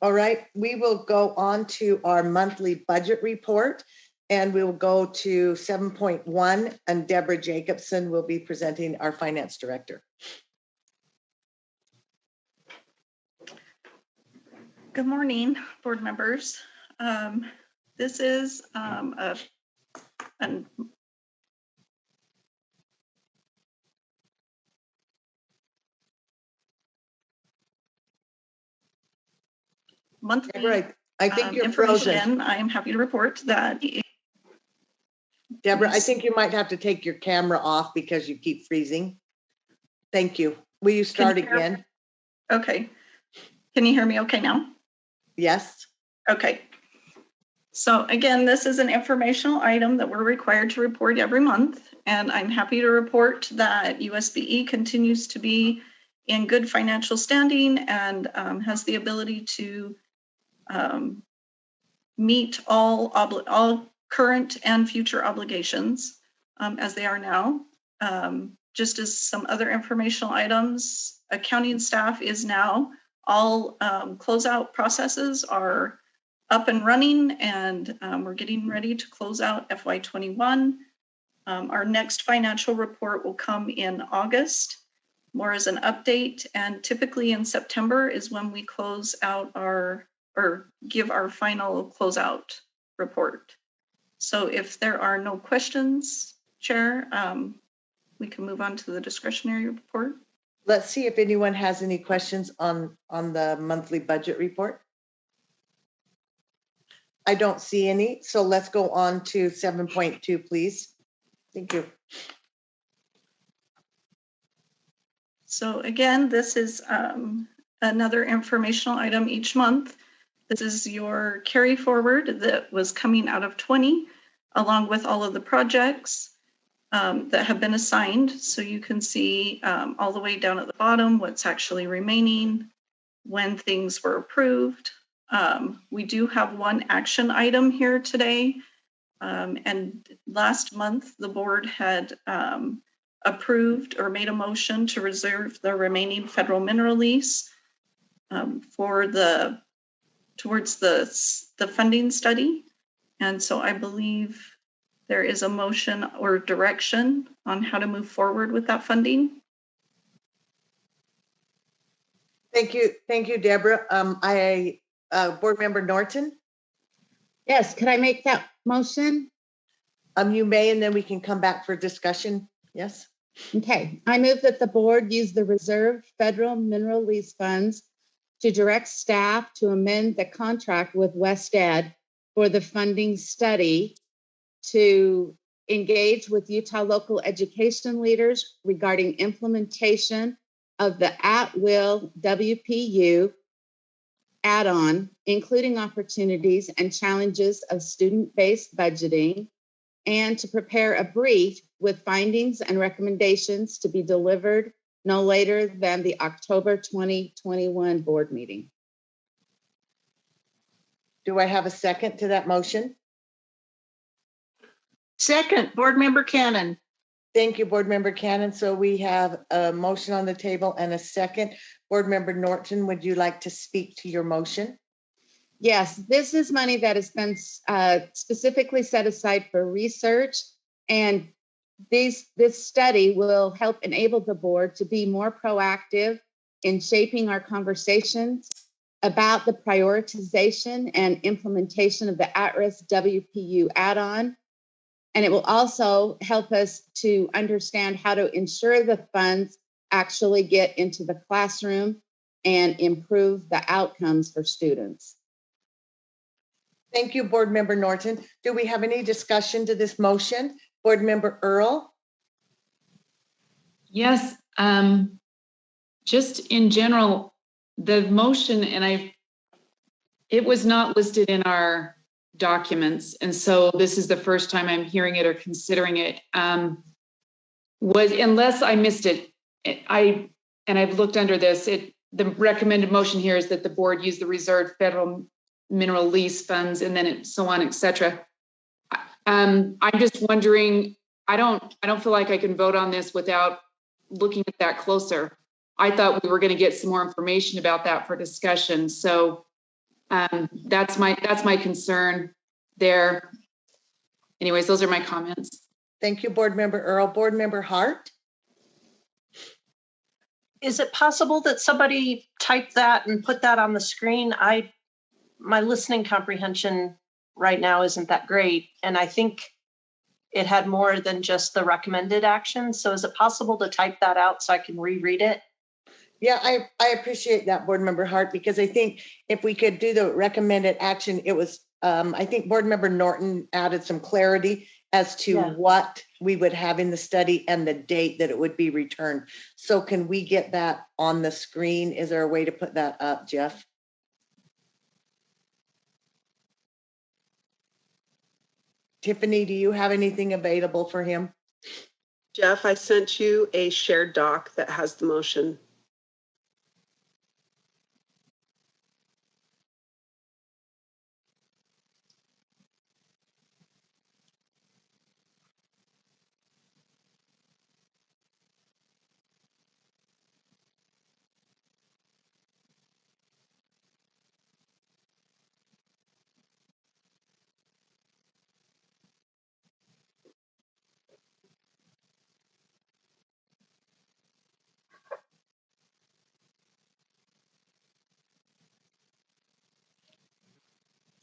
All right, we will go on to our monthly budget report, and we will go to 7.1, and Deborah Jacobson will be presenting, our finance director. Good morning, board members. This is a monthly Deborah, I think you're frozen. I am happy to report that. Deborah, I think you might have to take your camera off because you keep freezing. Thank you. Will you start again? Okay. Can you hear me okay now? Yes. Okay. So again, this is an informational item that we're required to report every month, and I'm happy to report that USBE continues to be in good financial standing and has the ability to meet all current and future obligations as they are now. Just as some other informational items, accounting staff is now all closeout processes are up and running, and we're getting ready to close out FY21. Our next financial report will come in August, more as an update, and typically in September is when we close out or give our final closeout report. So if there are no questions, Chair, we can move on to the discretionary report. Let's see if anyone has any questions on the monthly budget report. I don't see any, so let's go on to 7.2, please. Thank you. So again, this is another informational item each month. This is your carry forward that was coming out of 20, along with all of the projects that have been assigned. So you can see all the way down at the bottom what's actually remaining, when things were approved. We do have one action item here today. And last month, the board had approved or made a motion to reserve the remaining federal mineral lease towards the funding study. And so I believe there is a motion or direction on how to move forward with that funding. Thank you, Deborah. Board Member Norton? Yes, could I make that motion? You may, and then we can come back for discussion. Yes. Okay, I move that the board use the reserved federal mineral lease funds to direct staff to amend the contract with WestEd for the funding study, to engage with Utah local education leaders regarding implementation of the at-will WPU add-on, including opportunities and challenges of student-based budgeting, and to prepare a brief with findings and recommendations to be delivered no later than the October 2021 board meeting. Do I have a second to that motion? Second, Board Member Cannon. Thank you, Board Member Cannon. So we have a motion on the table and a second. Board Member Norton, would you like to speak to your motion? Yes, this is money that has been specifically set aside for research, and this study will help enable the board to be more proactive in shaping our conversations about the prioritization and implementation of the at-risk WPU add-on. And it will also help us to understand how to ensure the funds actually get into the classroom and improve the outcomes for students. Thank you, Board Member Norton. Do we have any discussion to this motion? Board Member Earl? Yes, just in general, the motion, and it was not listed in our documents, and so this is the first time I'm hearing it or considering it. Unless I missed it, I've looked under this. The recommended motion here is that the board use the reserved federal mineral lease funds, and then so on, etc. I'm just wondering. I don't feel like I can vote on this without looking at that closer. I thought we were going to get some more information about that for discussion. So That's my concern there. Anyways, those are my comments. Thank you, Board Member Earl. Board Member Hart? Is it possible that somebody typed that and put that on the screen? My listening comprehension right now isn't that great, and I think it had more than just the recommended action. So is it possible to type that out so I can reread it? Yeah, I appreciate that, Board Member Hart, because I think if we could do the recommended action, it was, I think Board Member Norton added some clarity as to what we would have in the study and the date that it would be returned. So can we get that on the screen? Is there a way to put that up, Jeff? Tiffany, do you have anything available for him? Jeff, I sent you a shared doc that has the motion.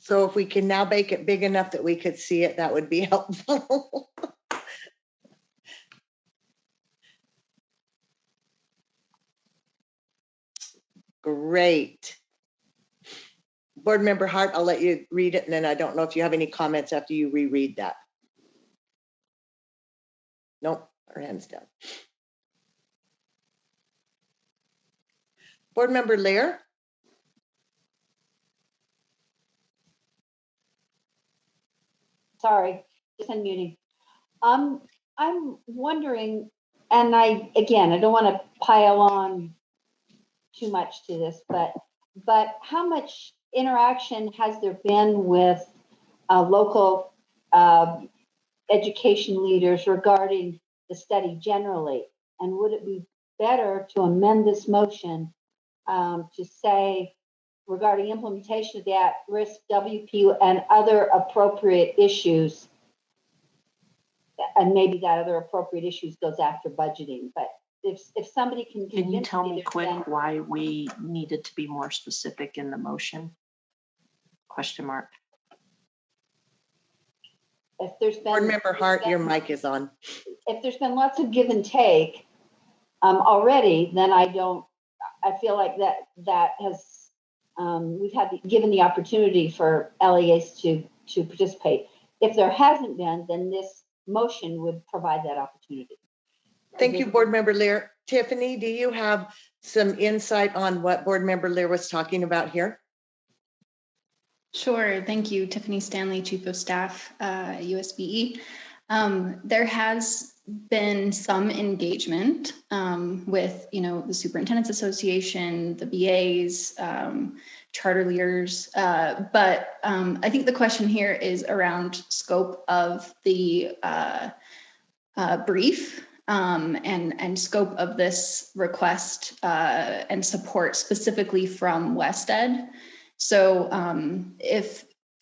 So if we can now make it big enough that we could see it, that would be helpful. Great. Board Member Hart, I'll let you read it, and then I don't know if you have any comments after you reread that. Nope, her hand's down. Board Member Lear? Sorry, just unmuting. I'm wondering, and I don't want to pile on too much to this, but how much interaction has there been with local education leaders regarding the study generally? And would it be better to amend this motion to say regarding implementation of the at-risk WPU and other appropriate issues, and maybe that other appropriate issues goes after budgeting, but if somebody can you tell me quick why we needed to be more specific in the motion? Question mark. If there's been Board Member Hart, your mic is on. If there's been lots of give and take already, then I feel like that has we've given the opportunity for LEAs to participate. If there hasn't been, then this motion would provide that opportunity. Thank you, Board Member Lear. Tiffany, do you have some insight on what Board Member Lear was talking about here? Sure, thank you. Tiffany Stanley, Chief of Staff, USBE. There has been some engagement with, the Superintendent's Association, the BAs, charter leaders, but I think the question here is around scope of the brief and scope of this request and support specifically from WestEd. So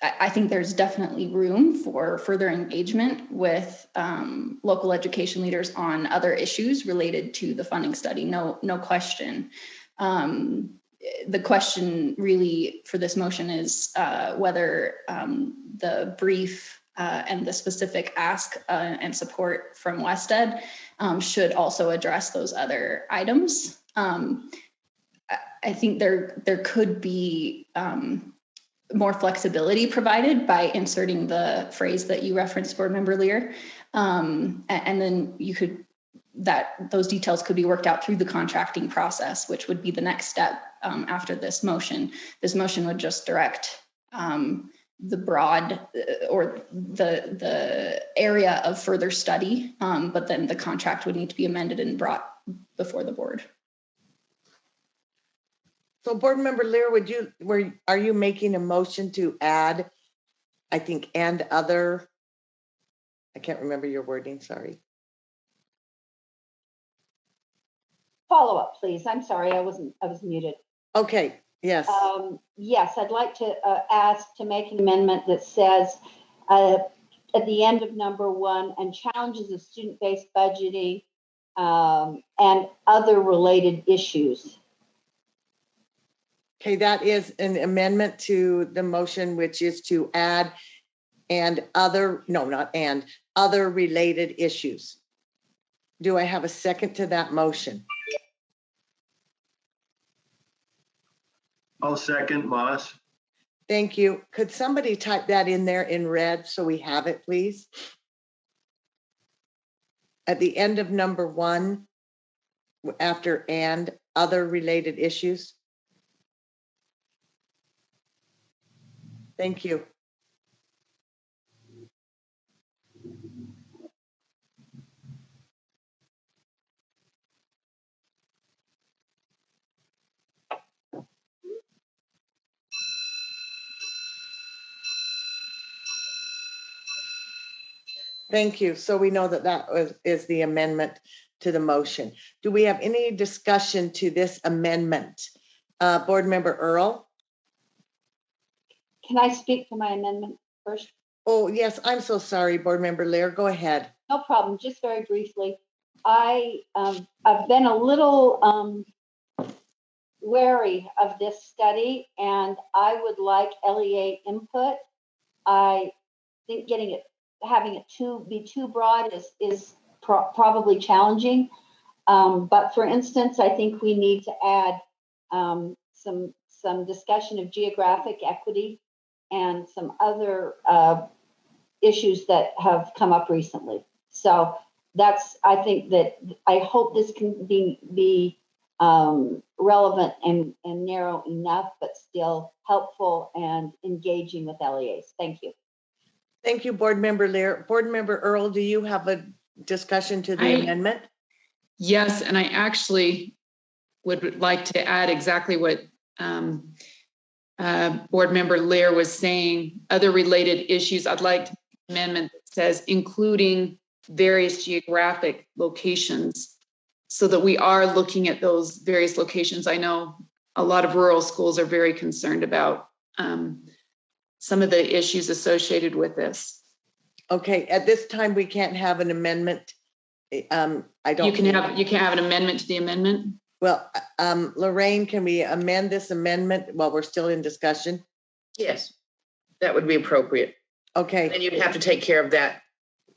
I think there's definitely room for further engagement with local education leaders on other issues related to the funding study, no question. The question really for this motion is whether the brief and the specific ask and support from WestEd should also address those other items. I think there could be more flexibility provided by inserting the phrase that you referenced, Board Member Lear, and then those details could be worked out through the contracting process, which would be the next step after this motion. This motion would just direct the broad or the area of further study, but then the contract would need to be amended and brought before the board. So Board Member Lear, are you making a motion to add, I think, and other? I can't remember your wording, sorry. Follow up, please. I'm sorry, I was muted. Okay, Yes. Yes, I'd like to ask to make an amendment that says at the end of number 1, and challenges of student-based budgeting and other related issues. Okay, that is an amendment to the motion, which is to add and other, no, not and, other related issues. Do I have a second to that motion? I'll second, Moss. Thank you. Could somebody type that in there in red so we have it, please? At the end of number 1, after and other related issues. Thank you. Thank you. So we know that that is the amendment to the motion. Do we have any discussion to this amendment? Board Member Earl? Can I speak to my amendment first? Oh, yes. I'm so sorry, Board Member Lear. Go ahead. No problem. Just very briefly. I've been a little wary of this study, and I would like LEA input. I think having it be too broad is probably challenging. But for instance, I think we need to add some discussion of geographic equity and some other issues that have come up recently. So I hope this can be relevant and narrow enough, but still helpful and engaging with LEAs. Thank you. Thank you, Board Member Lear. Board Member Earl, do you have a discussion to the amendment? Yes, and I actually would like to add exactly what Board Member Lear was saying. Other related issues, I'd like an amendment that says including various geographic locations, so that we are looking at those various locations. I know a lot of rural schools are very concerned about some of the issues associated with this. Okay, at this time, we can't have an amendment. You can have an amendment to the amendment. Well, Lorraine, can we amend this amendment while we're still in discussion? Yes, that would be appropriate. Okay. And you'd have to take care of that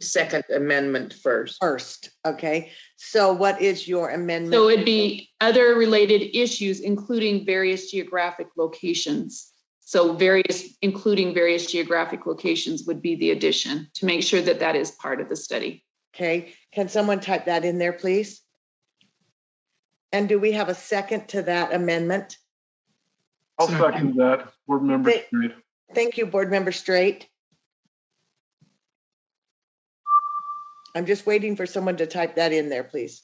second amendment first. Okay. So what is your amendment? So it'd be other related issues, including various geographic locations. So including various geographic locations would be the addition to make sure that that is part of the study. Okay. Can someone type that in there, please? And do we have a second to that amendment? I'll second that. Board Member Straight. Thank you, Board Member Straight. I'm just waiting for someone to type that in there, please.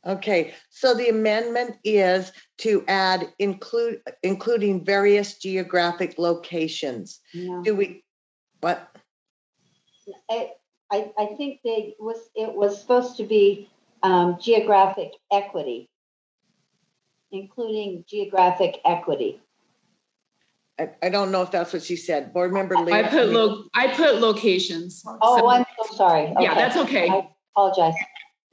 Okay, so the amendment is to add including various geographic locations. Yeah. Do we, what? I think it was supposed to be geographic equity, including geographic equity. I don't know if that's what she said. Board Member Lee. I put locations. Oh, so, I'm so sorry. Okay. Yeah, that's okay. I apologize.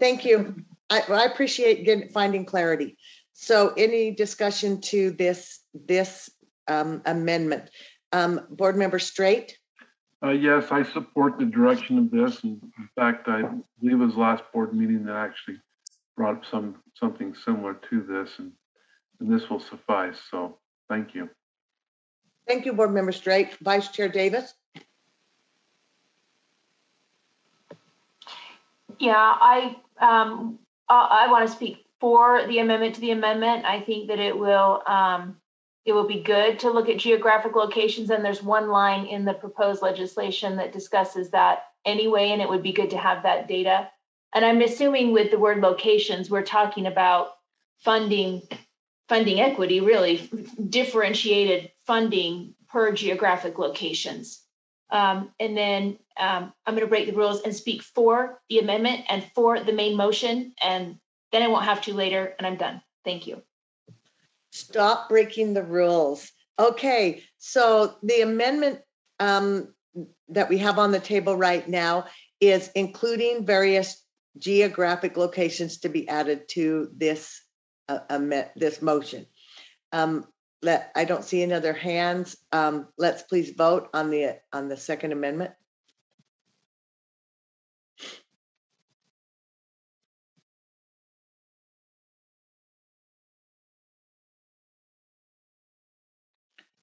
Thank you. I appreciate finding clarity. So any discussion to this amendment? Board Member Straight? Yes, I support the direction of this. And in fact, I believe it was last board meeting that actually brought up something similar to this, and this will suffice. So thank you. Thank you, Board Member Straight. Vice Chair Davis? Yeah, I want to speak for the amendment to the amendment. I think that it will be good to look at geographic locations, and there's one line in the proposed legislation that discusses that anyway, and it would be good to have that data. And I'm assuming with the word locations, we're talking about funding equity, really differentiated funding per geographic locations. And then I'm going to break the rules and speak for the amendment and for the main motion, and then I won't have to later, and I'm done. Thank you. Stop breaking the rules. Okay, so the amendment that we have on the table right now is including various geographic locations to be added to this this motion. I don't see any other hands. Let's please vote on the second amendment.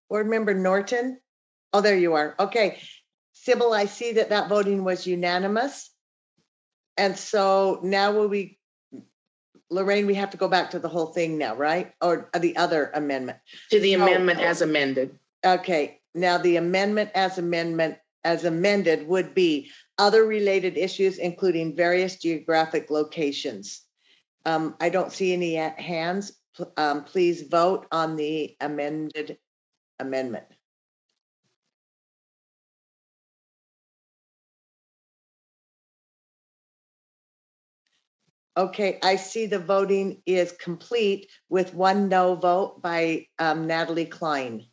Board Member Norton. Oh, there you are. Okay. Sybil, I see that voting was unanimous. And so now Lorraine, we have to go back to the whole thing now, right? Or the other amendment. To the amendment as amended. Okay. Now the amendment as amended would be other related issues, including various geographic locations. I don't see any hands. Please vote on the amended amendment. Okay, I see the voting is complete with one no vote by Natalie Klein.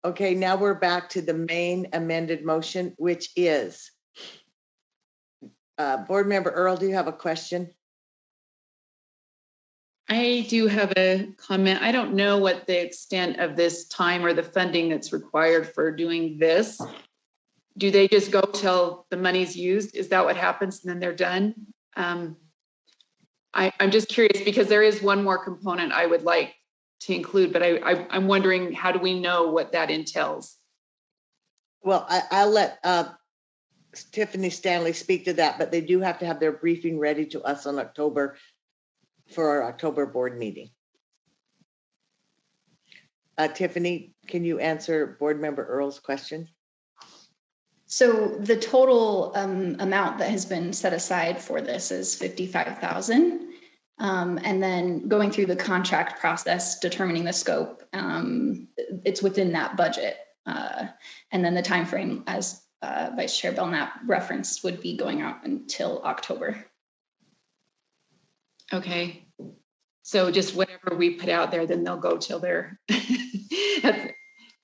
Okay, now we're back to the main amended motion, which is, Board Member Earl, do you have a question? I do have a comment. I don't know what the extent of this time or the funding that's required for doing this. Do they just go till the money's used? Is that what happens and then they're done? I'm just curious because there is one more component I would like to include, but I'm wondering, how do we know what that entails? Well, I'll let Tiffany Stanley speak to that, but they do have to have their briefing ready to us on October for our October board meeting. Tiffany, can you answer Board Member Earl's question? So the total amount that has been set aside for this is $55,000. And then going through the contract process, determining the scope, it's within that budget. And then the time frame, as Vice Chair Belknap referenced, would be going out until October. Okay. So just whatever we put out there, then they'll go till they're,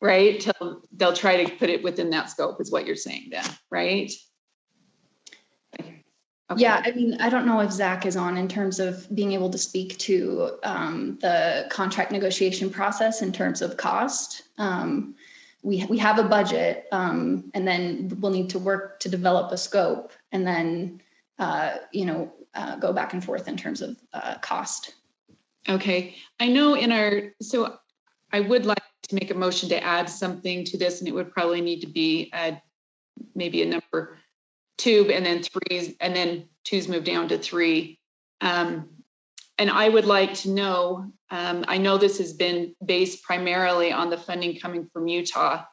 right? Till they'll try to put it within that scope is what you're saying then, right? Okay. Yeah, I mean, I don't know if Zach is on in terms of being able to speak to the contract negotiation process in terms of cost. We have a budget, and then we'll need to work to develop a scope, and then go back and forth in terms of cost. Okay, I know so I would like to make a motion to add something to this, and it would probably need to be maybe a number 2, and then 3, and then 2's moved down to 3. And I would like to know, I know this has been based primarily on the funding coming from Utah,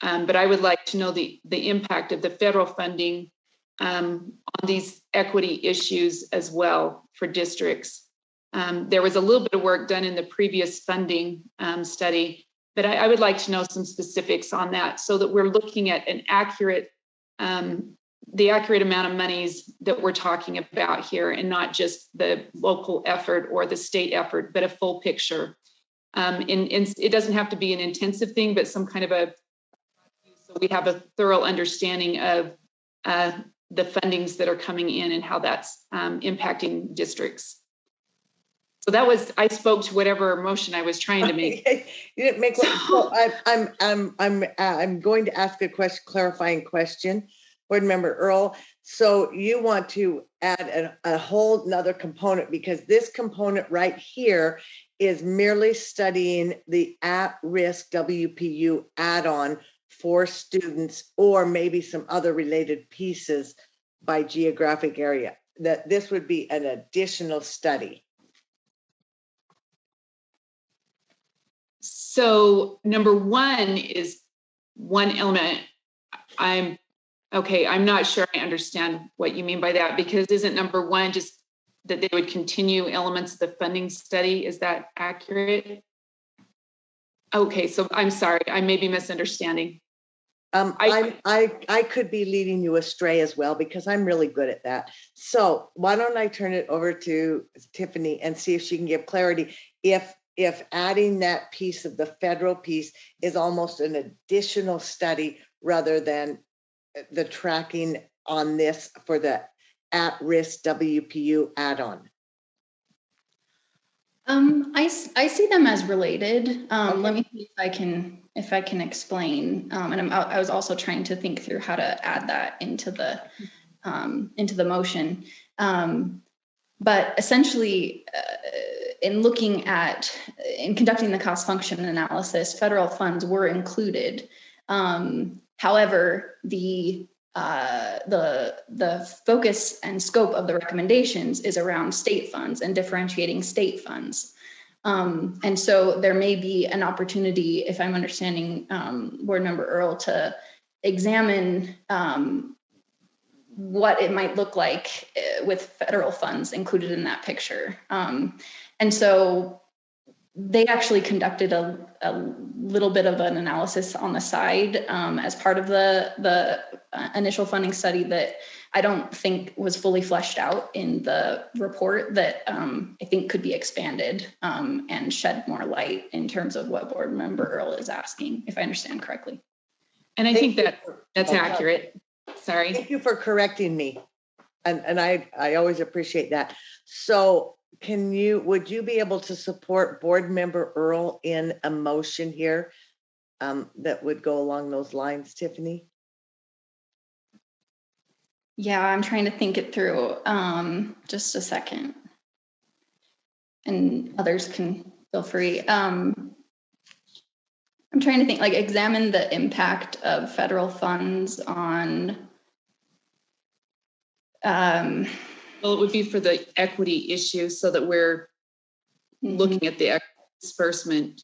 but I would like to know the impact of the federal funding on these equity issues as well for districts. There was a little bit of work done in the previous funding study, but I would like to know some specifics on that so that we're looking at an accurate, the accurate amount of monies that we're talking about here, and not just the local effort or the state effort, but a full picture. It doesn't have to be an intensive thing, but some kind of so we have a thorough understanding of the fundings that are coming in and how that's impacting districts. So that was, I spoke to whatever motion I was trying to make. You didn't make one. So I'm going to ask a clarifying question, Board Member Earl. So you want to add a whole nother component, because this component right here is merely studying the at-risk WPU add-on for students, or maybe some other related pieces by geographic area. That this would be an additional study. So number 1 is one element. I'm not sure I understand what you mean by that, because isn't number one just that they would continue elements of the funding study? Is that accurate? Okay, so I'm sorry, I may be misunderstanding. I could be leading you astray as well, because I'm really good at that. So why don't I turn it over to Tiffany and see if she can give clarity if adding that piece of the federal piece is almost an additional study rather than the tracking on this for the at-risk WPU add-on. I see them as related. Okay. Let me see if I can explain. And I was also trying to think through how to add that into the motion. But essentially, in conducting the cost function analysis, federal funds were included. However, the focus and scope of the recommendations is around state funds and differentiating state funds. And so there may be an opportunity, if I'm understanding Board Member Earl, to examine what it might look like with federal funds included in that picture. And so they actually conducted a little bit of an analysis on the side as part of the initial funding study that I don't think was fully fleshed out in the report that I think could be expanded and shed more light in terms of what Board Member Earl is asking, if I understand correctly. And I think that's accurate. Sorry. Thank you for correcting me. And I always appreciate that. So would you be able to support Board Member Earl in a motion here that would go along those lines, Tiffany? Yeah, I'm trying to think it through. Just a second. And others can feel free. I'm trying to think, like, examine the impact of federal funds on well, it would be for the equity issue, so that we're looking at the disbursement.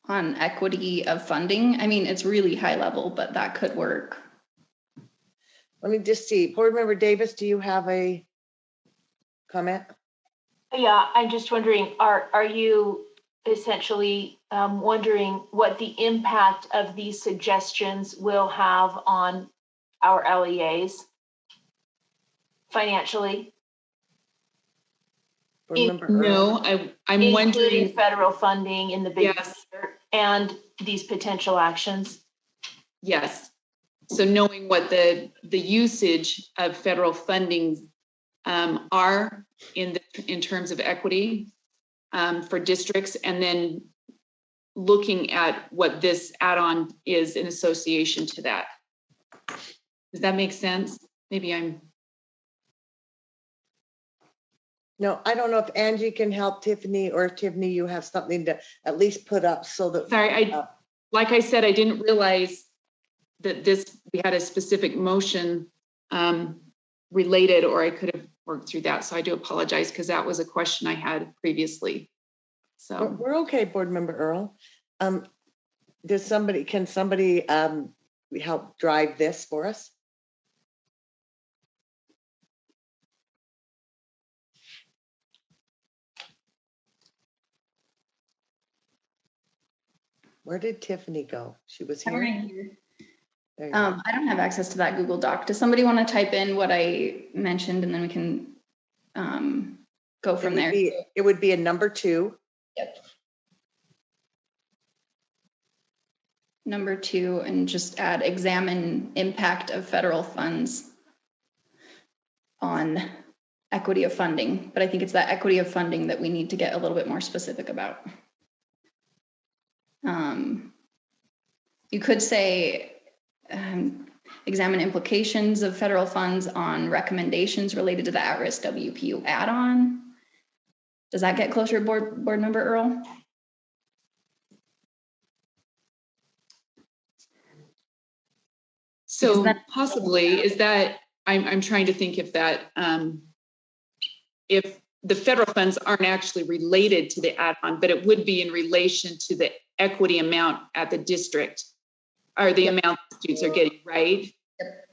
On equity of funding. I mean, it's really high level, but that could work. Let me just see. Board Member Davis, do you have a comment? Yeah, I'm just wondering, are you essentially wondering what the impact of these suggestions will have on our LEAs financially? No, I'm wondering, including federal funding in the big picture and these potential actions. Yes. So knowing what the usage of federal funding are in terms of equity for districts, and then looking at what this add-on is in association to that. Does that make sense? Maybe I'm. No, I don't know if Angie can help Tiffany, or if Tiffany, you have something to at least put up so that. Sorry, like I said, I didn't realize that we had a specific motion related, or I could have worked through that. So I do apologize, because that was a question I had previously. So we're okay, Board Member Earl. Can somebody help drive this for us? Where did Tiffany go? She was here. Right here. I don't have access to that Google Doc. Does somebody want to type in what I mentioned, and then we can go from there? It would be a number 2. Yep. Number 2, and just add examine impact of federal funds on equity of funding. But I think it's that equity of funding that we need to get a little bit more specific about. You could say examine implications of federal funds on recommendations related to the at-risk WPU add-on. Does that get closer, Board Member Earl? So possibly, is that I'm trying to think if that if the federal funds aren't actually related to the add-on, but it would be in relation to the equity amount at the district, or the amount the students are getting, right? Yep.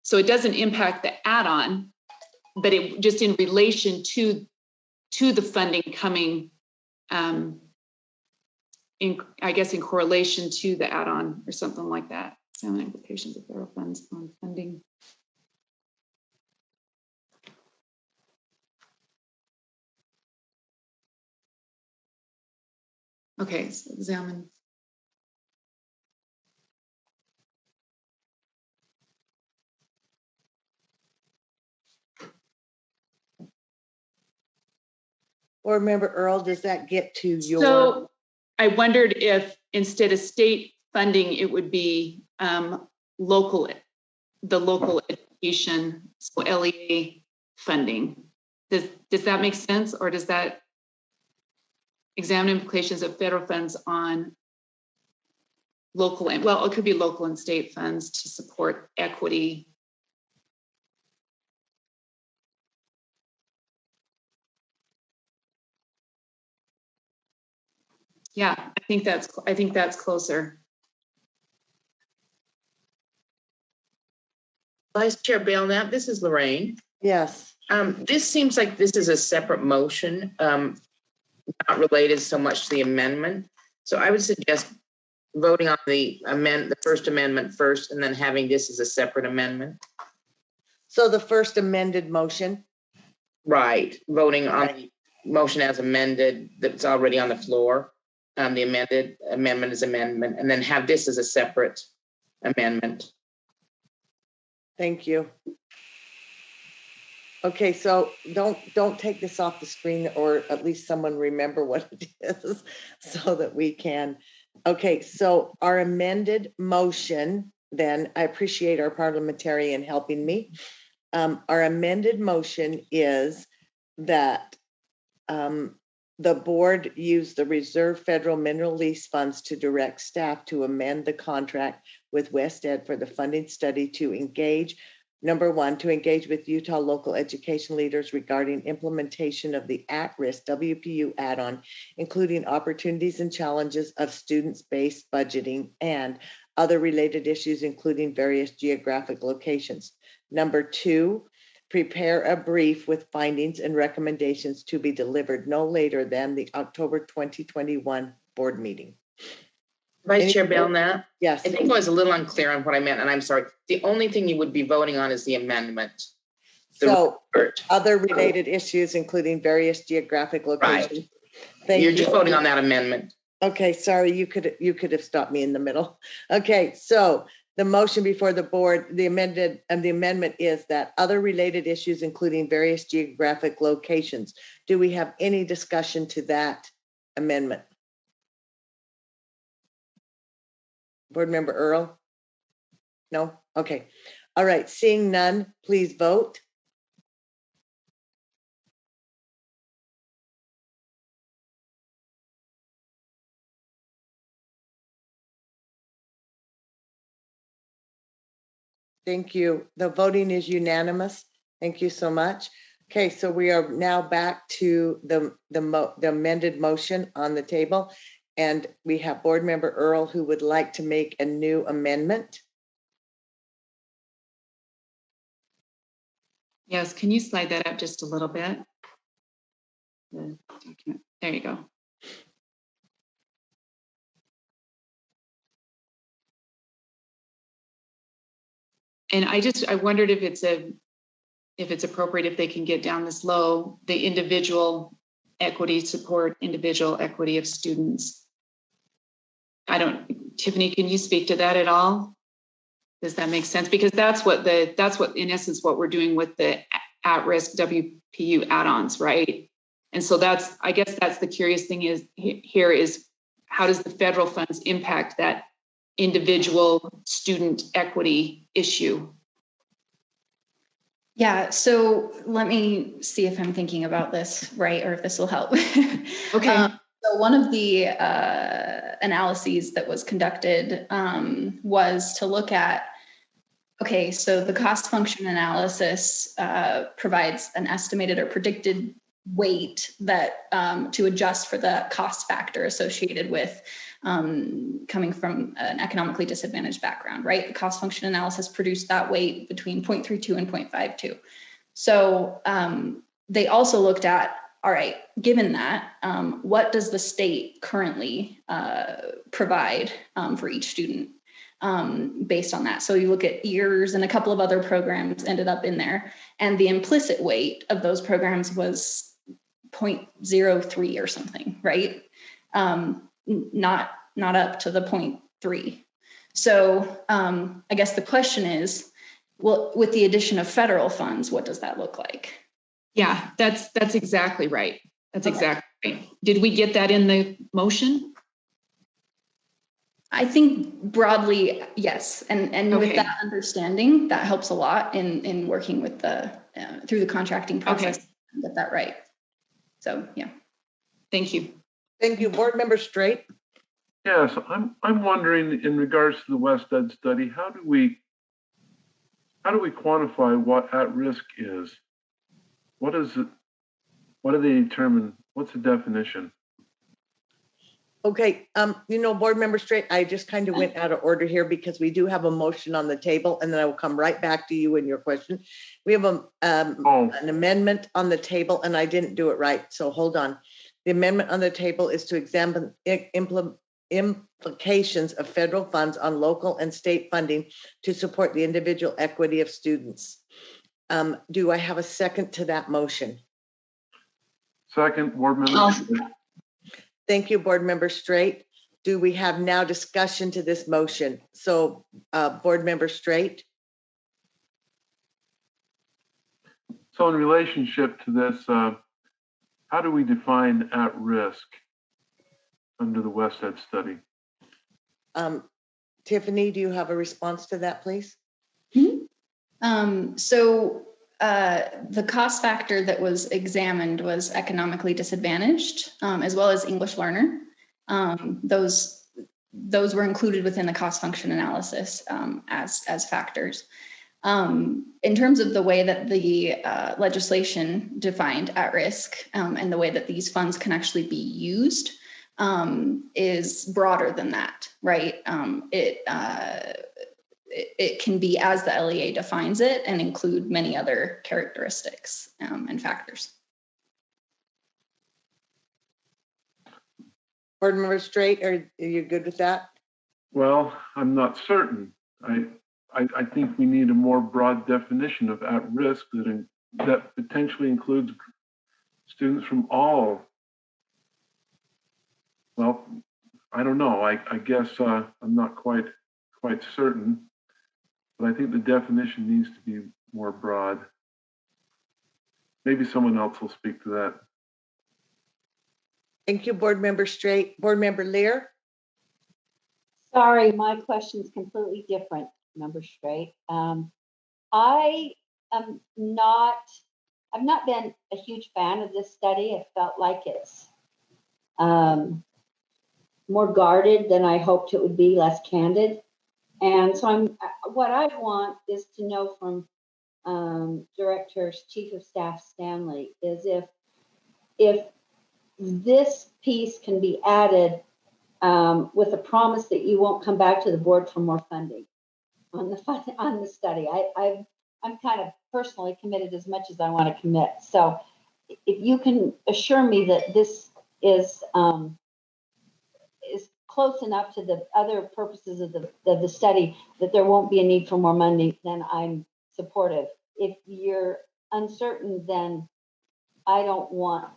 So it doesn't impact the add-on, but it just in relation to the funding coming, in correlation to the add-on or something like that. Some implications of federal funds on funding. Okay, so examine. Board Member Earl, does that get to your? So I wondered if instead of state funding, it would be the local education, so LEA funding. Does that make sense, or does that examine implications of federal funds on local and, well, it could be local and state funds to support equity. Yeah, I think that's closer. Vice Chair Belknap, this is Lorraine. Yes. This seems like this is a separate motion, not related so much to the amendment. So I would suggest voting on the first amendment first, and then having this as a separate amendment. So the first amended motion. Right, voting on the motion as amended that's already on the floor. The amended amendment is amendment, and then have this as a separate amendment. Thank you. Okay, so don't take this off the screen, or at least someone remember what it is so that we can. Okay, so our amended motion, then I appreciate our parliamentarian helping me. Our amended motion is that the board use the reserve federal mineral lease funds to direct staff to amend the contract with West Ed for the funding study to engage, number one, to engage with Utah local education leaders regarding implementation of the at-risk WPU add-on, including opportunities and challenges of students-based budgeting and other related issues, including various geographic locations. Number two, prepare a brief with findings and recommendations to be delivered no later than the October 2021 board meeting. Vice Chair Belknap? Yes. I think I was a little unclear on what I meant, and I'm sorry. The only thing you would be voting on is the amendment. So other related issues, including various geographic locations. Right. You're just voting on that amendment. Okay, sorry, you could have stopped me in the middle. Okay, so the motion before the board, the amendment is that other related issues, including various geographic locations. Do we have any discussion to that amendment? Board Member Earl? No? Okay. All right, seeing none, please vote. Thank you. The voting is unanimous. Thank you so much. Okay, so we are now back to the amended motion on the table. And we have Board Member Earl who would like to make a new amendment. Yes, can you slide that up just a little bit? The document. There you go. And I wondered if it's appropriate if they can get down this low, the individual equity support, individual equity of students. Tiffany, can you speak to that at all? Does that make sense? Because that's what in essence what we're doing with the at-risk WPU add-ons, right? And so I guess that's the curious thing is how does the federal funds impact that individual student equity issue? Yeah, so let me see if I'm thinking about this right, or if this will help. Okay. So one of the analyses that was conducted was to look at Okay, so the cost function analysis provides an estimated or predicted weight that to adjust for the cost factor associated with coming from an economically disadvantaged background, right? The cost function analysis produced that weight between 0.32 and 0.52. So they also looked at, all right, given that, what does the state currently provide for each student based on that? So you look at EARS and a couple of other programs ended up in there, and the implicit weight of those programs was 0.03 or something, right? Not up to the 0.3. So I guess the question is, well, with the addition of federal funds, what does that look like? Yeah, that's exactly right. That's exactly right. Did we get that in the motion? I think broadly, yes. And Okay. With that understanding, that helps a lot in working with the through the contracting process to get that right. So yeah. Thank you. Thank you. Board Member Straight. Yes, I'm wondering in regards to the West Ed study, how do we quantify what at risk is? What is it? What do they determine? What's the definition? Okay, Board Member Straight, I just kind of went out of order here because we do have a motion on the table, and then I will come right back to you in your question. We have an amendment on the table, and I didn't do it right, so hold on. The amendment on the table is to examine implications of federal funds on local and state funding to support the individual equity of students. Do I have a second to that motion? Second, Board Member. Thank you, Board Member Straight. Do we have now discussion to this motion? So, Board Member Straight. So in relationship to this, how do we define at risk under the West Ed study? Tiffany, do you have a response to that, please? Mm-hmm. The cost factor that was examined was economically disadvantaged, as well as English learner. Those were included within the cost function analysis as factors. In terms of the way that the legislation defined at risk and the way that these funds can actually be used is broader than that, right? It can be as the LEA defines it and include many other characteristics and factors. Board Member Straight, are you good with that? Well, I'm not certain. I think we need a more broad definition of at risk that potentially includes students from all. Well, I don't know. I guess I'm not quite certain. But I think the definition needs to be more broad. Maybe someone else will speak to that. Thank you, Board Member Straight. Board Member Lear? Sorry, my question is completely different, Member Straight. I've not been a huge fan of this study. I felt like it's more guarded than I hoped it would be, less candid. And so what I want is to know from Director's Chief of Staff Stanley is if this piece can be added with a promise that you won't come back to the board for more funding on the study. I'm kind of personally committed as much as I want to commit. So if you can assure me that this is close enough to the other purposes of the study that there won't be a need for more money, then I'm supportive. If you're uncertain, then I don't want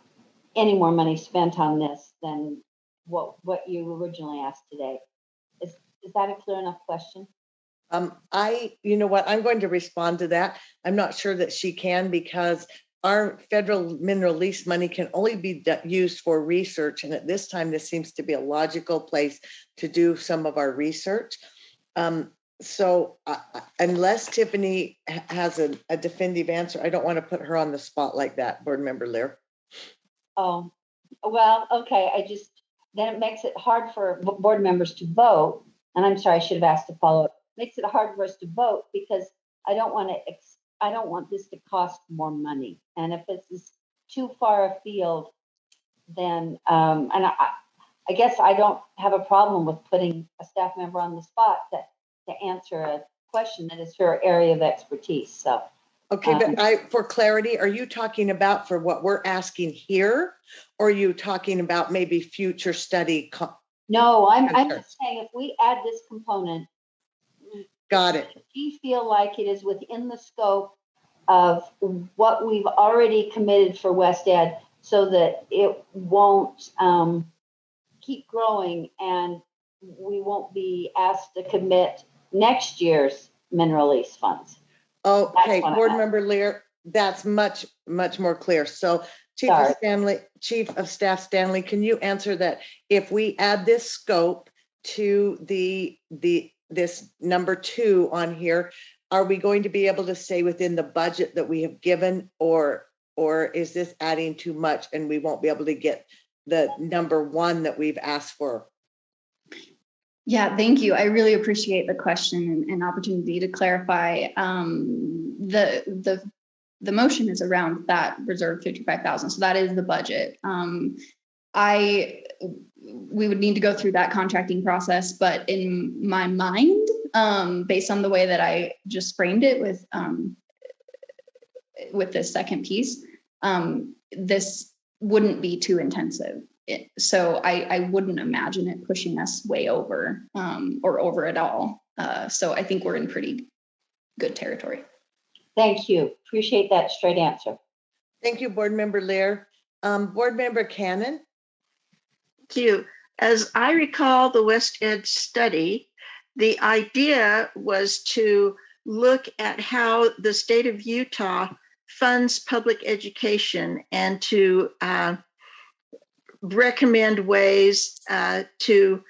any more money spent on this than what you originally asked today. Is that a clear enough question? You know what, I'm going to respond to that. I'm not sure that she can, because our federal mineral lease money can only be used for research. And at this time, this seems to be a logical place to do some of our research. So unless Tiffany has a definitive answer, I don't want to put her on the spot like that, Board Member Lear. Oh, well, okay. Then it makes it hard for board members to vote. And I'm sorry, I should have asked a follow-up makes it hard for us to vote because I don't want this to cost more money. And if this is too far afield, then, and I guess I don't have a problem with putting a staff member on the spot to answer a question that is her area of expertise. So. Okay, but for clarity, are you talking about for what we're asking here, or are you talking about maybe future study? No, I'm just saying if we add this component. Got it. Do you feel like it is within the scope of what we've already committed for West Ed so that it won't keep growing and we won't be asked to commit next year's mineral lease funds? Okay, Board Member Lear, that's much more clear. So Chief of Staff Stanley, can you answer that? If we add this scope to this number 2 on here, are we going to be able to stay within the budget that we have given, or is this adding too much and we won't be able to get the number 1 that we've asked for? Yeah, thank you. I really appreciate the question and opportunity to clarify. The motion is around that reserve 55,000, so that is the budget. We would need to go through that contracting process, but in my mind, based on the way that I just framed it with this second piece, this wouldn't be too intensive. So I wouldn't imagine it pushing us way over or over at all. So I think we're in pretty good territory. Thank you. Appreciate that straight answer. Thank you, Board Member Lear. Board Member Cannon. Thank you. As I recall the West Ed study, the idea was to look at how the state of Utah funds public education and to recommend ways to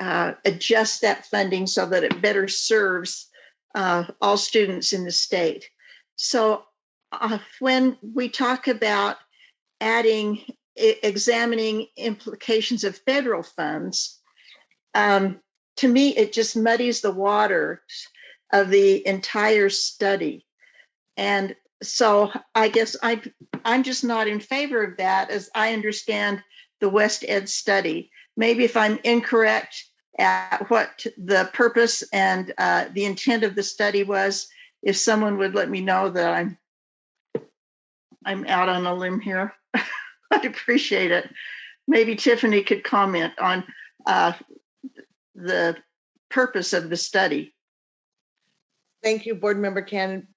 adjust that funding so that it better serves all students in the state. So when we talk about examining implications of federal funds, to me, it just muddies the waters of the entire study. And so I guess I'm just not in favor of that as I understand the West Ed study. Maybe if I'm incorrect at what the purpose and the intent of the study was, if someone would let me know that I'm out on a limb here, I'd appreciate it. Maybe Tiffany could comment on the purpose of the study. Thank you, Board Member Cannon.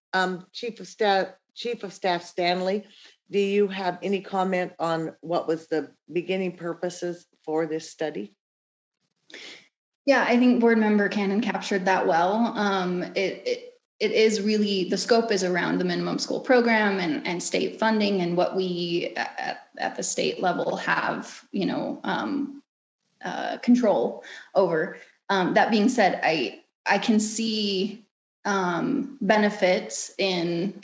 Chief of Staff Stanley, do you have any comment on what was the beginning purposes for this study? Yeah, I think Board Member Cannon captured that well. It is really, the scope is around the minimum school program and state funding and what we at the state level have, control over. That being said, I can see benefits in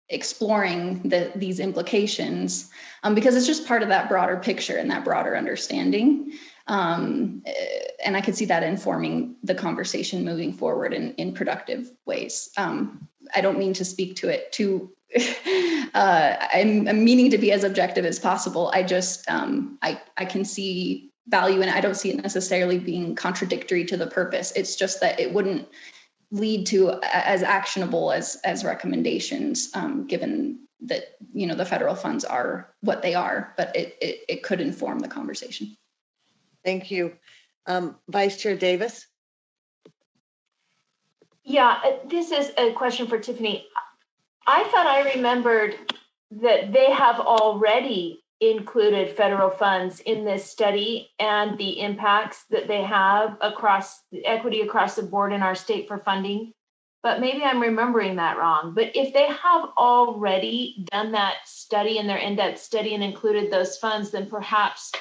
exploring these implications because it's just part of that broader picture and that broader understanding. And I could see that informing the conversation moving forward in productive ways. I don't mean to speak to it too, I'm meaning to be as objective as possible. I just, I can see value and I don't see it necessarily being contradictory to the purpose. It's just that it wouldn't lead to as actionable as recommendations, given that, the federal funds are what they are, but it could inform the conversation. Thank you. Vice Chair Davis. Yeah, this is a question for Tiffany. I thought I remembered that they have already included federal funds in this study and the impacts that they have across equity across the board in our state for funding. But maybe I'm remembering that wrong. But if they have already done that study in their in-depth study and included those funds, then perhaps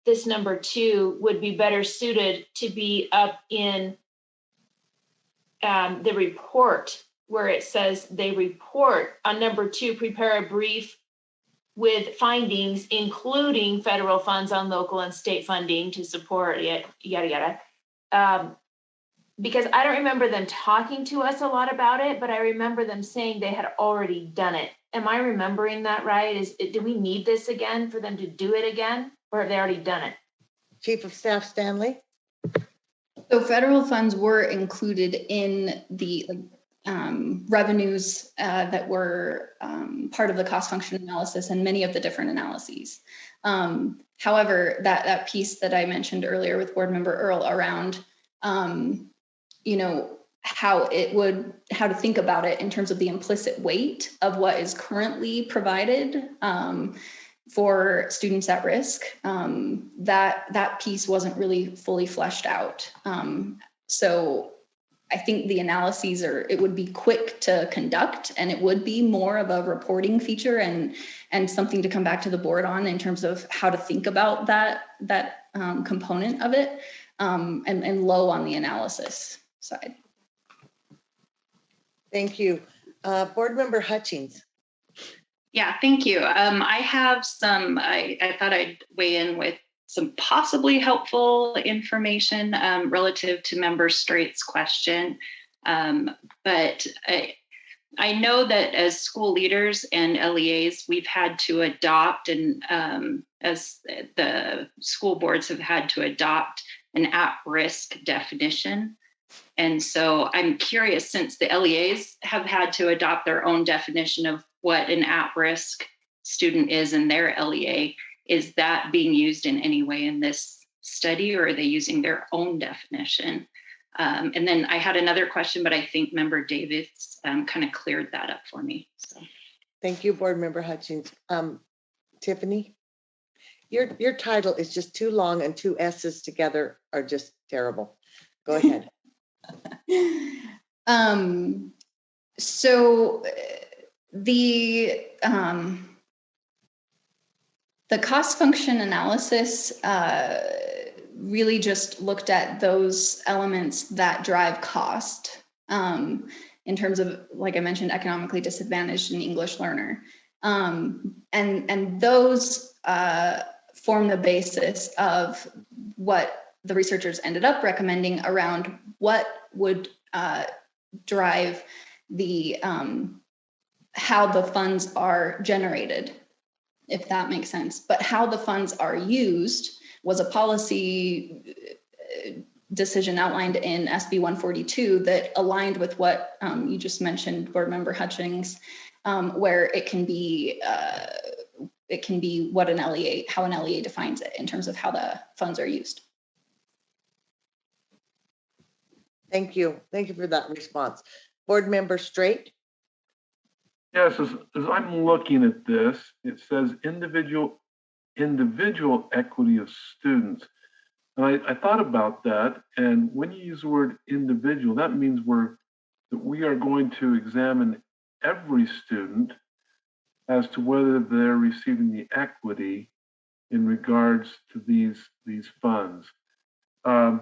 this number 2 would be better suited to be up in the report where it says they report on number 2, prepare a brief with findings, including federal funds on local and state funding to support it, yada, yada. because I don't remember them talking to us a lot about it, but I remember them saying they had already done it. Am I remembering that right? Do we need this again for them to do it again, or have they already done it? Chief of Staff Stanley? So federal funds were included in the revenues that were part of the cost function analysis and many of the different analyses. However, that piece that I mentioned earlier with Board Member Earl around, how to think about it in terms of the implicit weight of what is currently provided for students at risk, that piece wasn't really fully fleshed out. So I think the analyses it would be quick to conduct, and it would be more of a reporting feature and something to come back to the board on in terms of how to think about that component of it, and low on the analysis side. Thank you. Board Member Hutchings. Yeah, thank you. I have some, I thought I'd weigh in with some possibly helpful information relative to Member Straight's question. But I know that as school leaders and LEAs, we've had to adopt, and as the school boards have had to adopt, an at-risk definition. And so I'm curious, since the LEAs have had to adopt their own definition of what an at-risk student is in their LEA, is that being used in any way in this study, or are they using their own definition? And then I had another question, but I think Member Davis kind of cleared that up for me. So. Thank you, Board Member Hutchings. Tiffany, your title is just too long, and two S's together are just terrible. Go ahead. So the cost function analysis really just looked at those elements that drive cost in terms of, like I mentioned, economically disadvantaged and English learner. And those form the basis of what the researchers ended up recommending around what would drive the how the funds are generated, if that makes sense. But how the funds are used was a policy decision outlined in SB 142 that aligned with what you just mentioned, Board Member Hutchings, where it can be what an LEA, how an LEA defines it in terms of how the funds are used. Thank you. Thank you for that response. Board Member Straight. Yes, as I'm looking at this, it says individual equity of students. And I thought about that. And when you use the word individual, that means we are going to examine every student as to whether they're receiving the equity in regards to these funds. And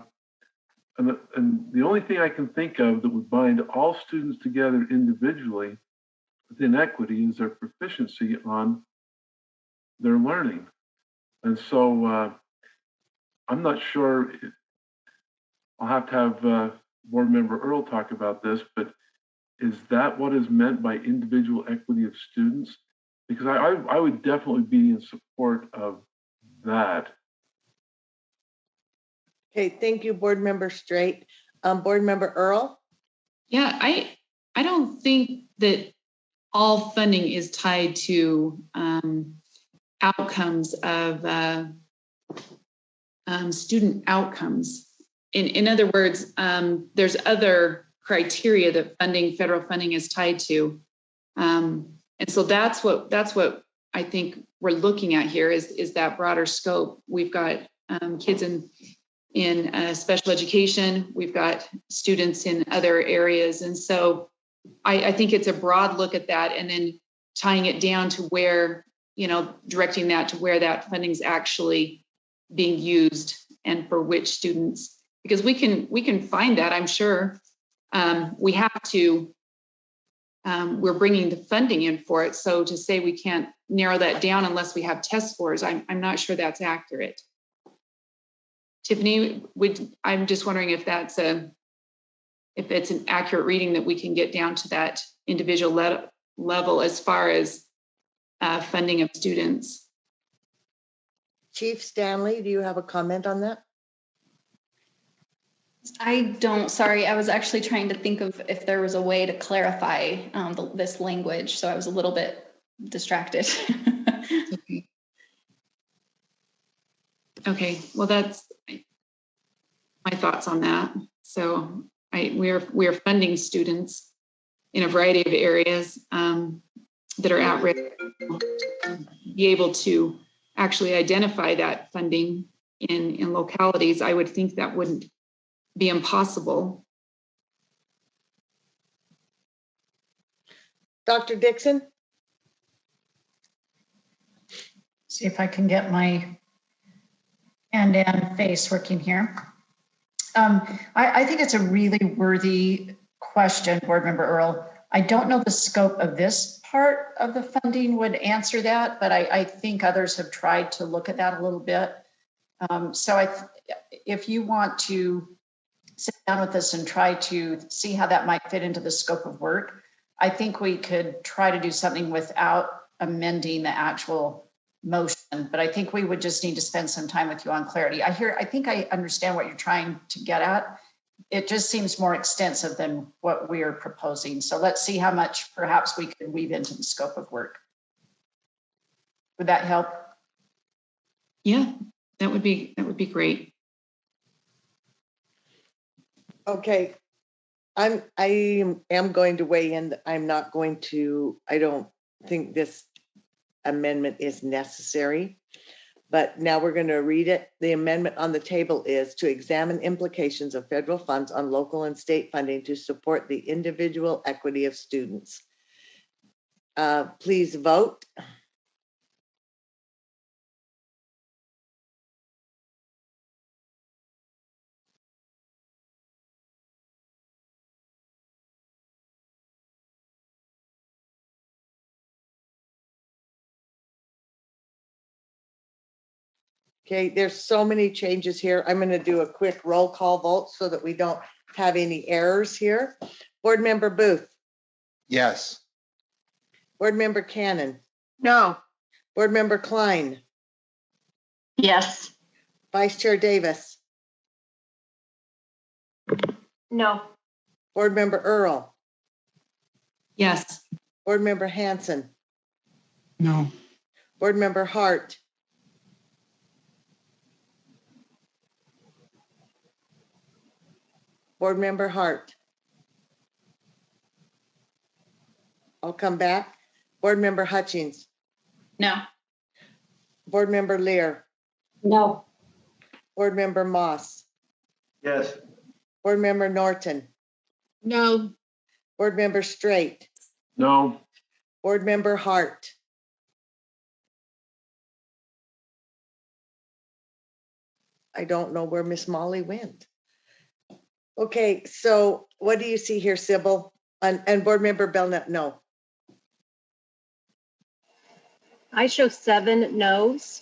the only thing I can think of that would bind all students together individually within equity is their proficiency on their learning. And so I'm not sure, I'll have to have Board Member Earl talk about this, but is that what is meant by individual equity of students? Because I would definitely be in support of that. Okay, thank you, Board Member Straight. Board Member Earl? Yeah, I don't think that all funding is tied to outcomes of student outcomes. In other words, there's other criteria that federal funding is tied to. And so that's what I think we're looking at here is that broader scope. We've got kids in special education, we've got students in other areas. And so I think it's a broad look at that, and then tying it down to where, directing that to where that funding is actually being used and for which students, because we can find that, I'm sure. We have to, we're bringing the funding in for it. So to say we can't narrow that down unless we have test scores, I'm not sure that's accurate. Tiffany, I'm just wondering if that's if it's an accurate reading, that we can get down to that individual level as far as funding of students. Chief Stanley, do you have a comment on that? I don't, sorry. I was actually trying to think of if there was a way to clarify this language. So I was a little bit distracted. Okay, well, that's my thoughts on that. So we're funding students in a variety of areas that are at risk. Be able to actually identify that funding in localities. I would think that wouldn't be impossible. Dr. Dixon? See if I can get my hand and face working here. I think it's a really worthy question, Board Member Earl. I don't know the scope of this part of the funding would answer that, but I think others have tried to look at that a little bit. If you want to sit down with us and try to see how that might fit into the scope of work, I think we could try to do something without amending the actual motion, but I think we would just need to spend some time with you on clarity. I think I understand what you're trying to get at. It just seems more extensive than what we're proposing. So let's see how much perhaps we could weave into the scope of work. Would that help? Yeah, that would be great. Okay, I am going to weigh in. I'm not going to, I don't think this amendment is necessary, but now we're going to read it. The amendment on the table is to examine implications of federal funds on local and state funding to support the individual equity of students. Please vote. Okay, there's so many changes here. I'm going to do a quick roll call vote so that we don't have any errors here. Board Member Booth. Yes. Board Member Cannon. No. Board Member Klein. Yes. Vice Chair Davis. No. Board Member Earl. Yes. Board Member Hanson. No. Board Member Hart. Board Member Hart. I'll come back. Board Member Hutchings. No. Board Member Lear. No. Board Member Moss. Yes. Board Member Norton. No. Board Member Straight. No. Board Member Hart. I don't know where Miss Molly went. Okay, so what do you see here, Sybil? And Board Member Belknap, no. I show 7 no's,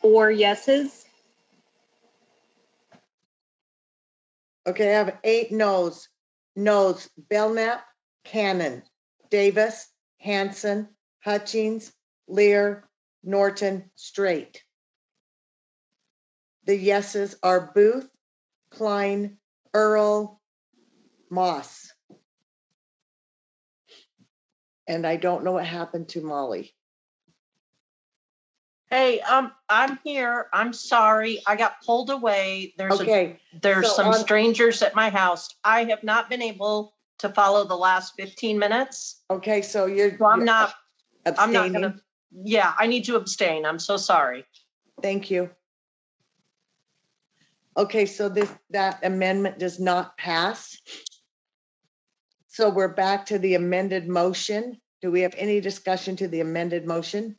4 yeses. Okay, I have 8 no's. No's, Belknap, Cannon, Davis, Hanson, Hutchings, Lear, Norton, Straight. The yeses are Booth, Klein, Earl, Moss. And I don't know what happened to Molly. Hey, I'm here. I'm sorry. I got pulled away. There's so some strangers at my house. I have not been able to follow the last 15 minutes. Okay, so I'm not abstaining. gonna. Yeah, I need to abstain. I'm so sorry. Thank you. Okay, so that amendment does not pass. So we're back to the amended motion. Do we have any discussion to the amended motion?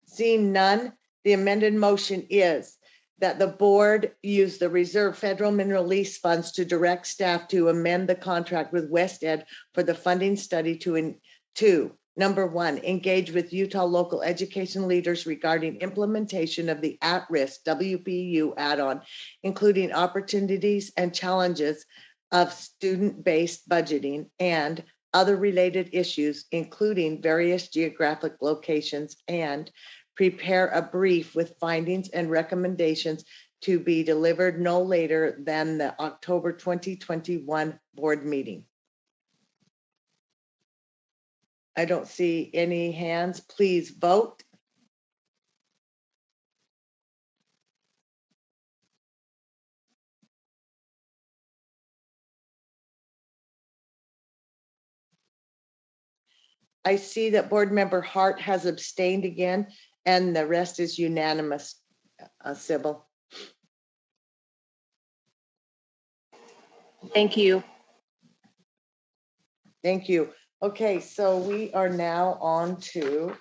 Seeing none, the amended motion is that the board use the reserve federal mineral lease funds to direct staff to amend the contract with West Ed for the funding study to Number 1, engage with Utah local education leaders regarding implementation of the at-risk WPU add-on, including opportunities and challenges of student-based budgeting and other related issues, including various geographic locations, and prepare a brief with findings and recommendations to be delivered no later than the October 2021 board meeting. I don't see any hands. Please vote. I see that Board Member Hart has abstained again, and the rest is unanimous, Sybil. Thank you. Thank you. Okay, so we are now on to,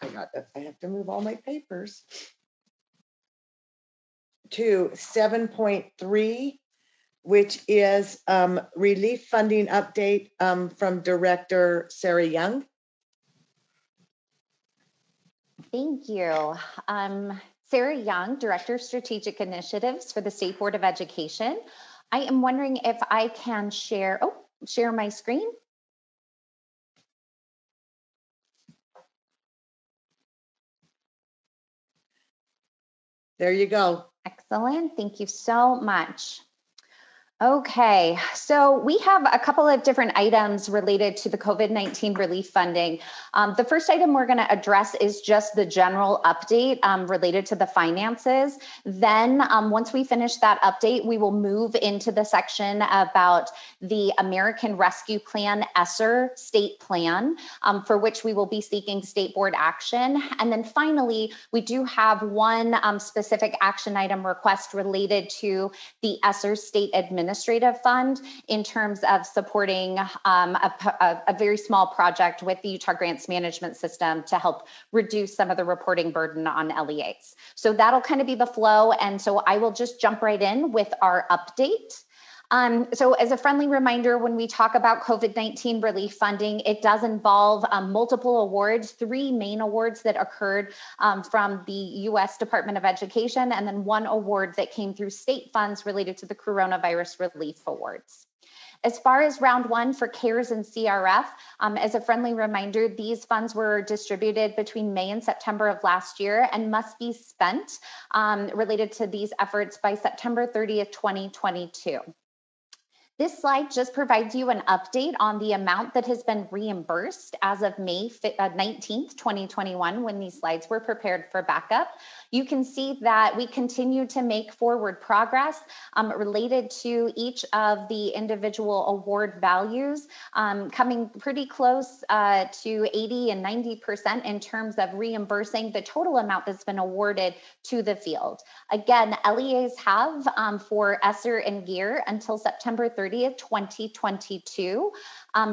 I have to move all my papers, to 7.3, which is relief funding update from Director Sarah Young. Thank you. Sarah Young, Director of Strategic Initiatives for the State Board of Education. I am wondering if I can share my screen. There you go. Excellent. Thank you so much. Okay, so we have a couple of different items related to the COVID-19 relief funding. The first item we're going to address is just the general update related to the finances. Then once we finish that update, we will move into the section about the American Rescue Plan Esser state plan, for which we will be seeking state board action. And then finally, we do have one specific action item request related to the Esser State Administrative Fund in terms of supporting a very small project with the Utah Grants Management System to help reduce some of the reporting burden on LEAs. So that'll kind of be the flow. And so I will just jump right in with our update. So as a friendly reminder, when we talk about COVID-19 relief funding, it does involve multiple awards, 3 main awards that occurred from the U.S. Department of Education, and then 1 award that came through state funds related to the coronavirus relief awards. As far as round 1 for CARES and CRF, as a friendly reminder, these funds were distributed between May and September of last year and must be spent related to these efforts by September 30th, 2022. This slide just provides you an update on the amount that has been reimbursed as of May 19th, 2021, when these slides were prepared for backup. You can see that we continue to make forward progress related to each of the individual award values, coming pretty close to 80 and 90% in terms of reimbursing the total amount that's been awarded to the field. Again, LEAs have for Esser and Gear until September 30th, 2022.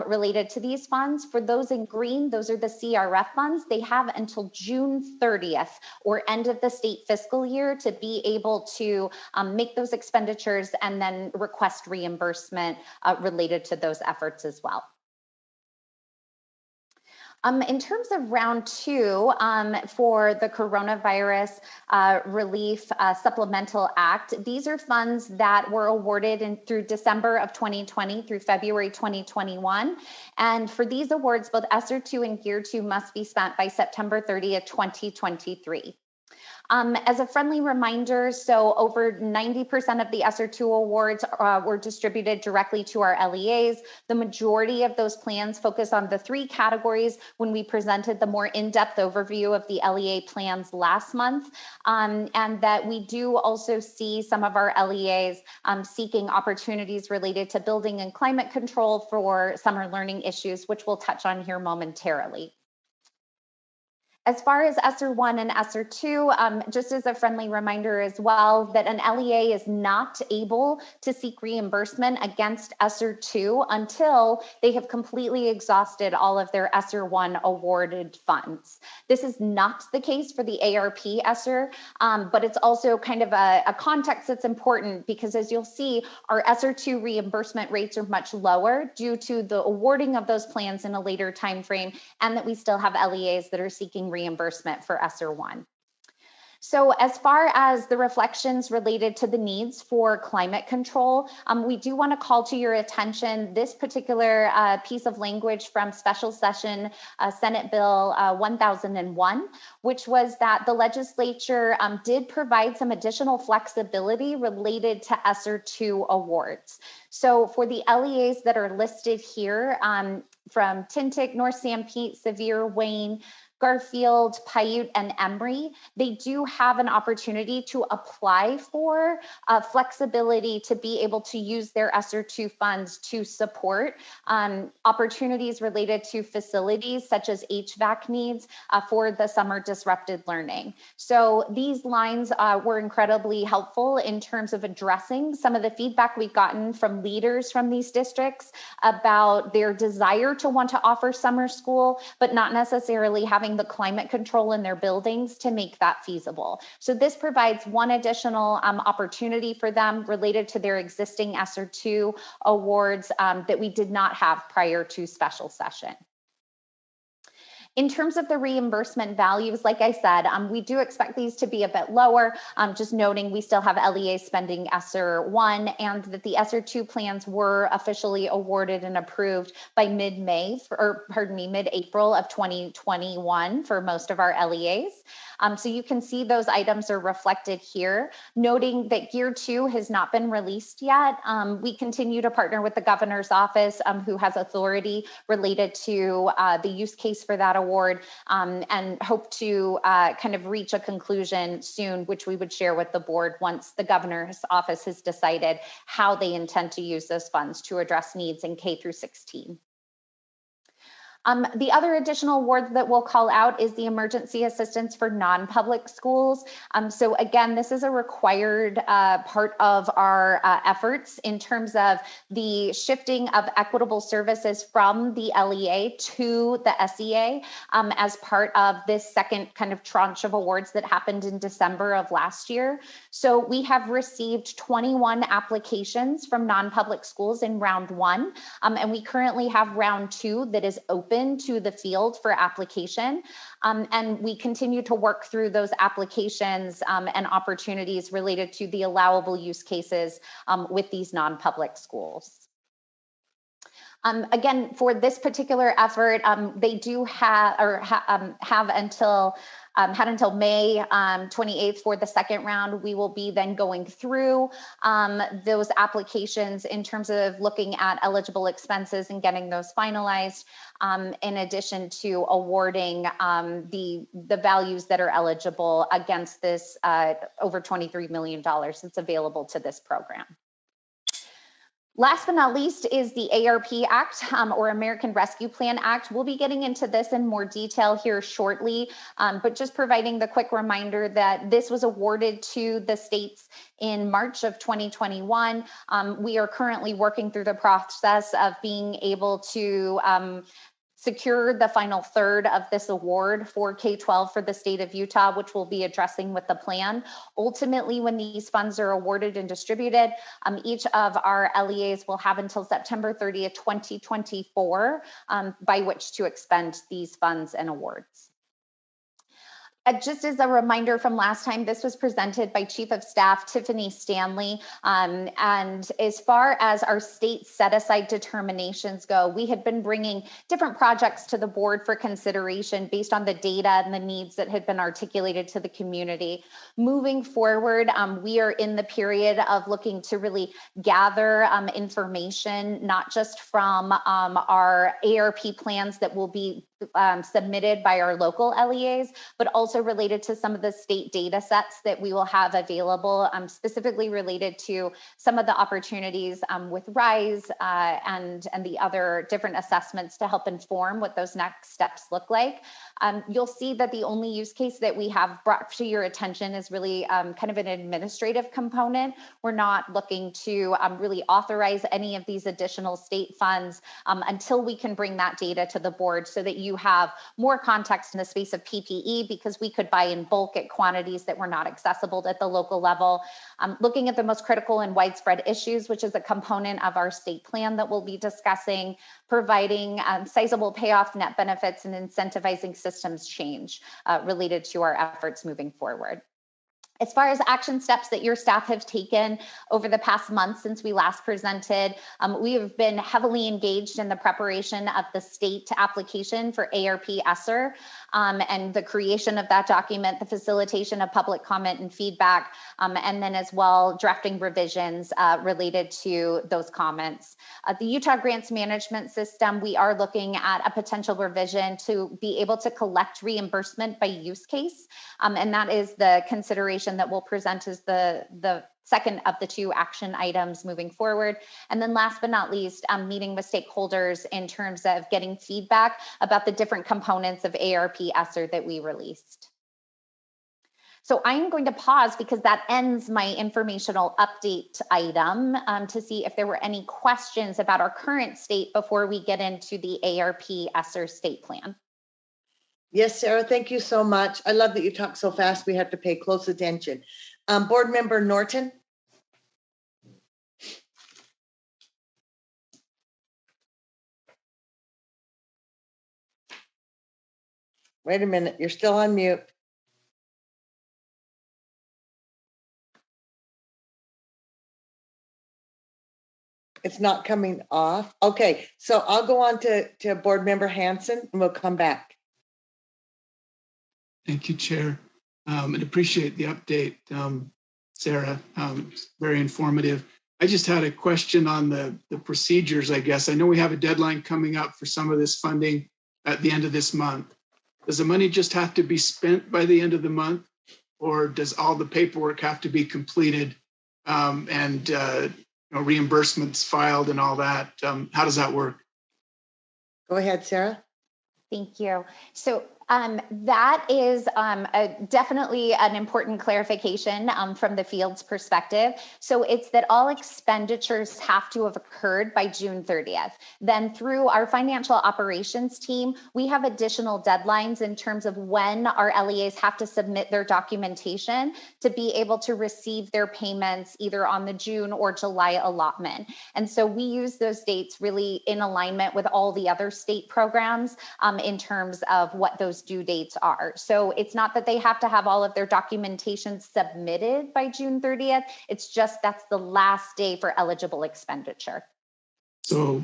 Related to these funds. For those in green, those are the CRF funds. They have until June 30th or end of the state fiscal year to be able to make those expenditures and then request reimbursement related to those efforts as well. In terms of round 2 for the Coronavirus Relief Supplemental Act, these are funds that were awarded through December of 2020 through February 2021. And for these awards, both ESSER 2 and GEAR 2 must be spent by September 30th, 2023. As a friendly reminder, so over 90% of the ESSER 2 awards were distributed directly to our LEAs. The majority of those plans focus on the 3 categories when we presented the more in-depth overview of the LEA plans last month, and that we do also see some of our LEAs seeking opportunities related to building and climate control for summer learning issues, which we'll touch on here momentarily. As far as ESSER 1 and ESSER 2, just as a friendly reminder as well, that an LEA is not able to seek reimbursement against ESSER 2 until they have completely exhausted all of their ESSER 1 awarded funds. This is not the case for the ARP ESSER, but it's also kind of a context that's important because as you'll see, our ESSER 2 reimbursement rates are much lower due to the awarding of those plans in a later time frame, and that we still have LEAs that are seeking reimbursement for ESSER 1. So as far as the reflections related to the needs for climate control, we do want to call to your attention this particular piece of language from Special Session Senate Bill 1001, which was that the legislature did provide some additional flexibility related to ESSER 2 awards. So for the LEAs that are listed here from Tintic, North Sanpete, Sevier, Wayne, Garfield, Paiute, and Emory, they do have an opportunity to apply for flexibility to be able to use their ESSER 2 funds to support opportunities related to facilities such as HVAC needs for the summer disrupted learning. So these lines were incredibly helpful in terms of addressing some of the feedback we've gotten from leaders from these districts about their desire to want to offer summer school, but not necessarily having the climate control in their buildings to make that feasible. So this provides one additional opportunity for them related to their existing ESSER 2 awards that we did not have prior to special session. In terms of the reimbursement values, like I said, we do expect these to be a bit lower, just noting we still have LEA spending ESSER 1 and that the ESSER 2 plans were officially awarded and approved by mid-April of 2021 for most of our LEAs. So you can see those items are reflected here, noting that Gear 2 has not been released yet. We continue to partner with the governor's office, who has authority related to the use case for that award, and hope to kind of reach a conclusion soon, which we would share with the board once the governor's office has decided how they intend to use those funds to address needs in K through 16. The other additional award that we'll call out is the emergency assistance for non-public schools. So again, this is a required part of our efforts in terms of the shifting of equitable services from the LEA to the SEA as part of this second kind of tranche of awards that happened in December of last year. So we have received 21 applications from non-public schools in round 1, and we currently have round 2 that is open to the field for application. And we continue to work through those applications and opportunities related to the allowable use cases with these non-public schools. Again, for this particular effort, they do have had until May 28th for the second round. We will be then going through those applications in terms of looking at eligible expenses and getting those finalized, in addition to awarding the values that are eligible against this over $23 million that's available to this program. Last but not least is the ARP Act, or American Rescue Plan Act. We'll be getting into this in more detail here shortly, but just providing the quick reminder that this was awarded to the states in March of 2021. We are currently working through the process of being able to secure the final third of this award for K-12 for the state of Utah, which we'll be addressing with the plan. Ultimately, when these funds are awarded and distributed, each of our LEAs will have until September 30th, 2024, by which to expend these funds and awards. Just as a reminder from last time, this was presented by Chief of Staff Tiffany Stanley. And as far as our state set-aside determinations go, we had been bringing different projects to the board for consideration based on the data and the needs that had been articulated to the community. Moving forward, we are in the period of looking to really gather information, not just from our ARP plans that will be submitted by our local LEAs, but also related to some of the state data sets that we will have available, specifically related to some of the opportunities with RISE and the other different assessments to help inform what those next steps look like. You'll see that the only use case that we have brought to your attention is really kind of an administrative component. We're not looking to really authorize any of these additional state funds until we can bring that data to the board so that you have more context in the space of PPE, because we could buy in bulk at quantities that were not accessible at the local level. Looking at the most critical and widespread issues, which is a component of our state plan that we'll be discussing, providing sizable payoff net benefits and incentivizing systems change related to our efforts moving forward. As far as action steps that your staff have taken over the past month since we last presented, we have been heavily engaged in the preparation of the state application for ARP Esser and the creation of that document, the facilitation of public comment and feedback, and then as well drafting revisions related to those comments. The Utah Grants Management System, we are looking at a potential revision to be able to collect reimbursement by use case, and that is the consideration that we'll present as the second of the two action items moving forward. And then last but not least, meeting with stakeholders in terms of getting feedback about the different components of ARP Esser that we released. So I'm going to pause because that ends my informational update item to see if there were any questions about our current state before we get into the ARP Esser state plan. Yes, Sarah, thank you so much. I love that you talk so fast. We have to pay close attention. Board Member Norton. Wait a minute, you're still on mute. It's not coming off. Okay, so I'll go on to Board Member Hanson and we'll come back. Thank you, Chair, and appreciate the update, Sarah. Very informative. I just had a question on the procedures, I guess. I know we have a deadline coming up for some of this funding at the end of this month. Does the money just have to be spent by the end of the month, or does all the paperwork have to be completed and reimbursements filed and all that? How does that work? Go ahead, Sarah. Thank you. So that is definitely an important clarification from the field's perspective. So it's that all expenditures have to have occurred by June 30th. Then through our financial operations team, we have additional deadlines in terms of when our LEAs have to submit their documentation to be able to receive their payments either on the June or July allotment. And so we use those dates really in alignment with all the other state programs in terms of what those due dates are. So it's not that they have to have all of their documentation submitted by June 30th. It's just that's the last day for eligible expenditure. So,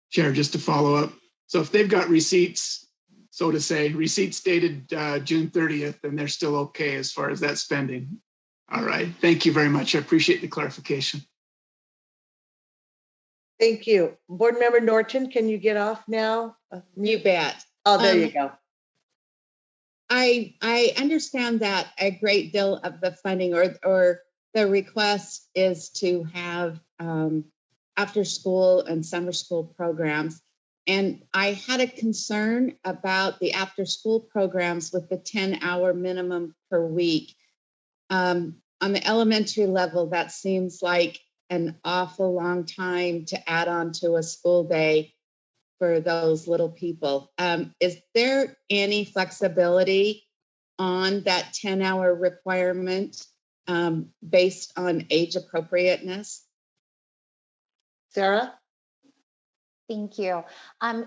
Chair, just to follow up. So if they've got receipts, so to say, receipts dated June 30th, then they're still okay as far as that spending. All right. Thank you very much. I appreciate the clarification. Thank you. Board Member Norton, can you get off now? You bet. Oh, there you go. I understand that a great deal of the funding or the request is to have after school and summer school programs. And I had a concern about the after school programs with the 10-hour minimum per week. On the elementary level, that seems like an awful long time to add on to a school day for those little people. Is there any flexibility on that 10-hour requirement based on age appropriateness? Sarah? Thank you.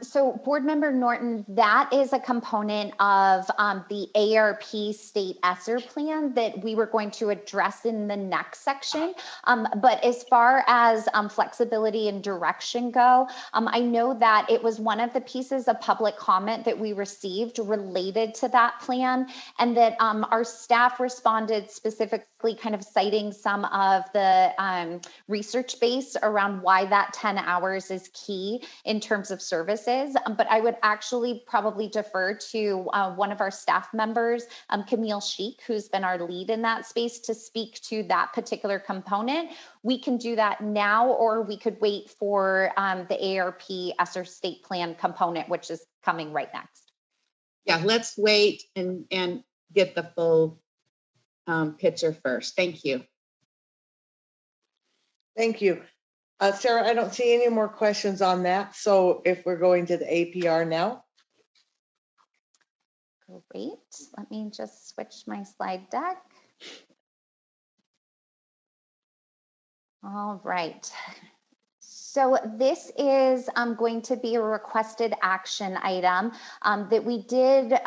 So Board Member Norton, that is a component of the ARP state ESSER plan that we were going to address in the next section. But as far as flexibility and direction go, I know that it was one of the pieces of public comment that we received related to that plan, and that our staff responded specifically kind of citing some of the research base around why that 10 hours is key in terms of services, but I would actually probably defer to one of our staff members, Camille Sheik, who's been our lead in that space, to speak to that particular component. We can do that now, or we could wait for the ARP ESSER state plan component, which is coming right next. Yeah, let's wait and get the full picture first. Thank you. Thank you. Sarah, I don't see any more questions on that. So if we're going to the APR now. Great. Let me just switch my slide deck. All right. So this is going to be a requested action item that we did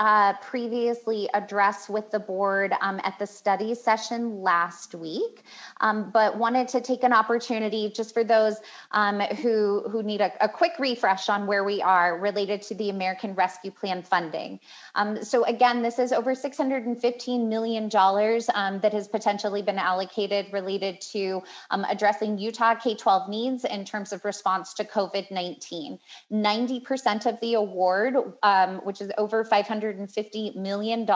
previously address with the board at the study session last week, but wanted to take an opportunity just for those who need a quick refresh on where we are related to the American Rescue Plan funding. So again, this is over $615 million that has potentially been allocated related to addressing Utah K-12 needs in terms of response to COVID-19. 90% of the award, which is over $550 million,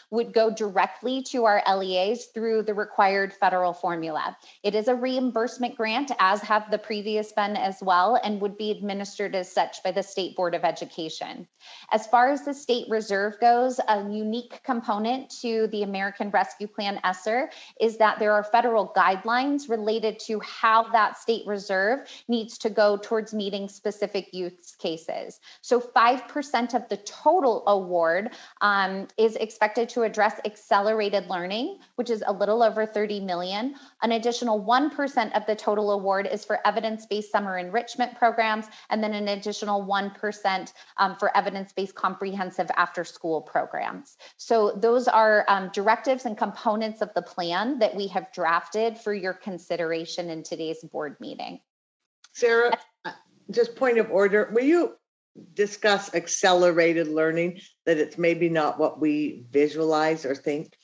would go directly to our LEAs through the required federal formula. It is a reimbursement grant, as have the previous been as well, and would be administered as such by the State Board of Education. As far as the state reserve goes, a unique component to the American Rescue Plan Esser is that there are federal guidelines related to how that state reserve needs to go towards meeting specific use cases. So 5% of the total award is expected to address accelerated learning, which is a little over 30 million. An additional 1% of the total award is for evidence-based summer enrichment programs, and then an additional 1% for evidence-based comprehensive after-school programs. So those are directives and components of the plan that we have drafted for your consideration in today's board meeting. Sarah, just point of order, will you discuss accelerated learning, that it's maybe not what we visualize or think?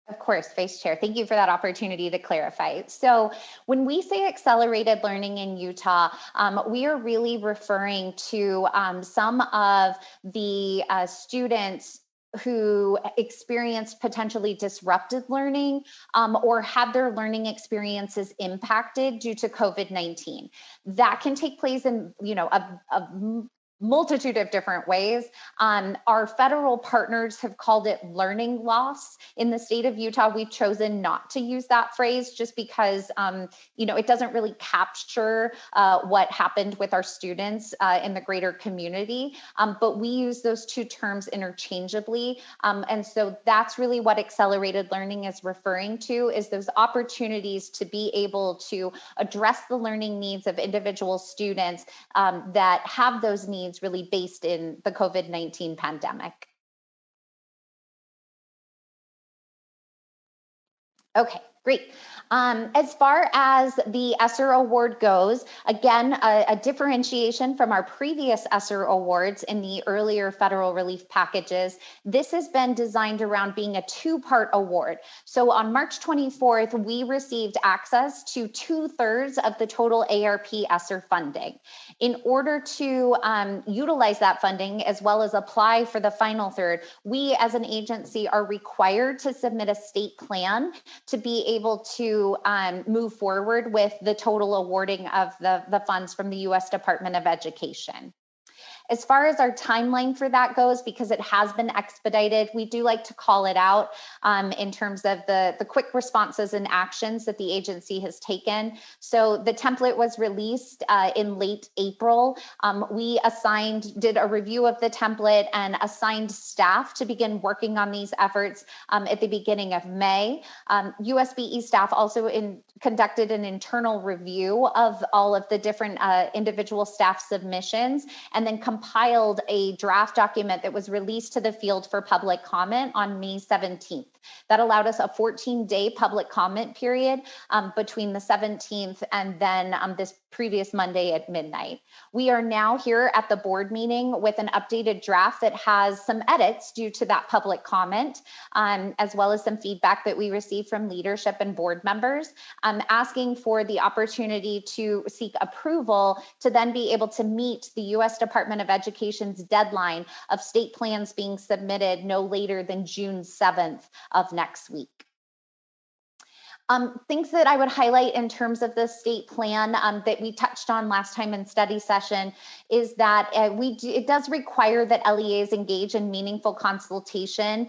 Of course, Vice Chair, thank you for that opportunity to clarify. So when we say accelerated learning in Utah, we are really referring to some of the students who experienced potentially disrupted learning or had their learning experiences impacted due to COVID-19. That can take place in, a multitude of different ways. Our federal partners have called it learning loss. In the state of Utah, we've chosen not to use that phrase just because, it doesn't really capture what happened with our students in the greater community. But we use those two terms interchangeably. And so that's really what accelerated learning is referring to, is those opportunities to be able to address the learning needs of individual students that have those needs really based in the COVID-19 pandemic. Okay, great. As far as the Esser Award goes, again, a differentiation from our previous Esser Awards in the earlier federal relief packages, this has been designed around being a two-part award. So on March 24th, we received access to 2/3 of the total ARP Esser funding. In order to utilize that funding, as well as apply for the final third, we as an agency are required to submit a state plan to be able to move forward with the total awarding of the funds from the U.S. Department of Education. As far as our timeline for that goes, because it has been expedited, we do like to call it out in terms of the quick responses and actions that the agency has taken. So the template was released in late April. We did a review of the template and assigned staff to begin working on these efforts at the beginning of May. USBE staff also conducted an internal review of all of the different individual staff submissions, and then compiled a draft document that was released to the field for public comment on May 17th. That allowed us a 14-day public comment period between the 17th and then this previous Monday at midnight. We are now here at the board meeting with an updated draft that has some edits due to that public comment, as well as some feedback that we received from leadership and board members, asking for the opportunity to seek approval to then be able to meet the U.S. Department of Education's deadline of state plans being submitted no later than June 7th of next week. Things that I would highlight in terms of the state plan that we touched on last time in study session is that it does require that LEAs engage in meaningful consultation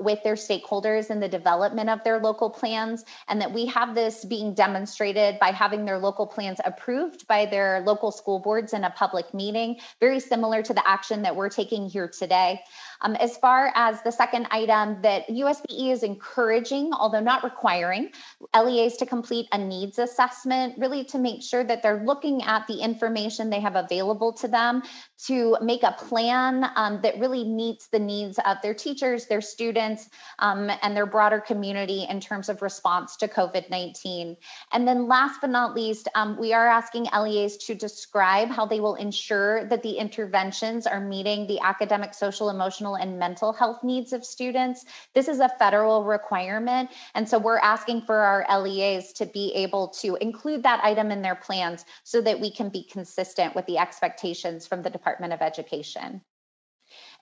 with their stakeholders in the development of their local plans, and that we have this being demonstrated by having their local plans approved by their local school boards in a public meeting, very similar to the action that we're taking here today. As far as the second item, that USBE is encouraging, although not requiring, LEAs to complete a needs assessment, really to make sure that they're looking at the information they have available to them to make a plan that really meets the needs of their teachers, their students, and their broader community in terms of response to COVID-19. And then last but not least, we are asking LEAs to describe how they will ensure that the interventions are meeting the academic, social, emotional, and mental health needs of students. This is a federal requirement, and so we're asking for our LEAs to be able to include that item in their plans so that we can be consistent with the expectations from the Department of Education.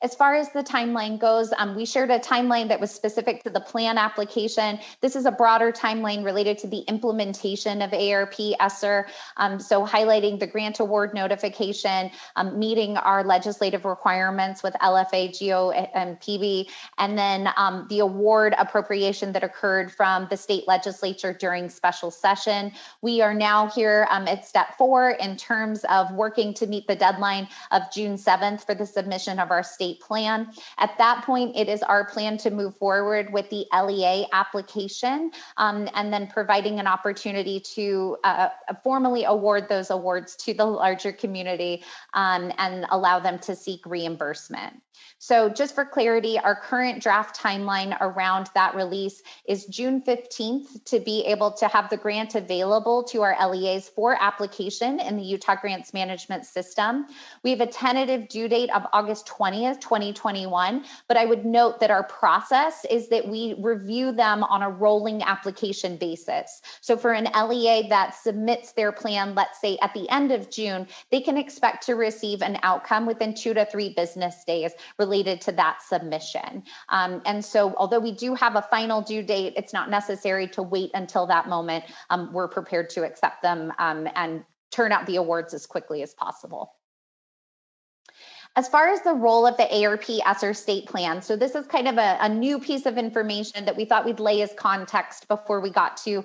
As far as the timeline goes, we shared a timeline that was specific to the plan application. This is a broader timeline related to the implementation of ARP Esser. So highlighting the grant award notification, meeting our legislative requirements with LFA, GO, and PB, and then the award appropriation that occurred from the state legislature during special session. We are now here at step 4 in terms of working to meet the deadline of June 7th for the submission of our state plan. At that point, it is our plan to move forward with the LEA application and then providing an opportunity to formally award those awards to the larger community and allow them to seek reimbursement. So just for clarity, our current draft timeline around that release is June 15th to be able to have the grant available to our LEAs for application in the Utah Grants Management System. We have a tentative due date of August 20th, 2021, but I would note that our process is that we review them on a rolling application basis. So for an LEA that submits their plan, let's say at the end of June, they can expect to receive an outcome within 2 to 3 business days related to that submission. And so although we do have a final due date, it's not necessary to wait until that moment. We're prepared to accept them and turn out the awards as quickly as possible. As far as the role of the ARP Esser state plan, so this is kind of a new piece of information that we thought we'd lay as context before we got to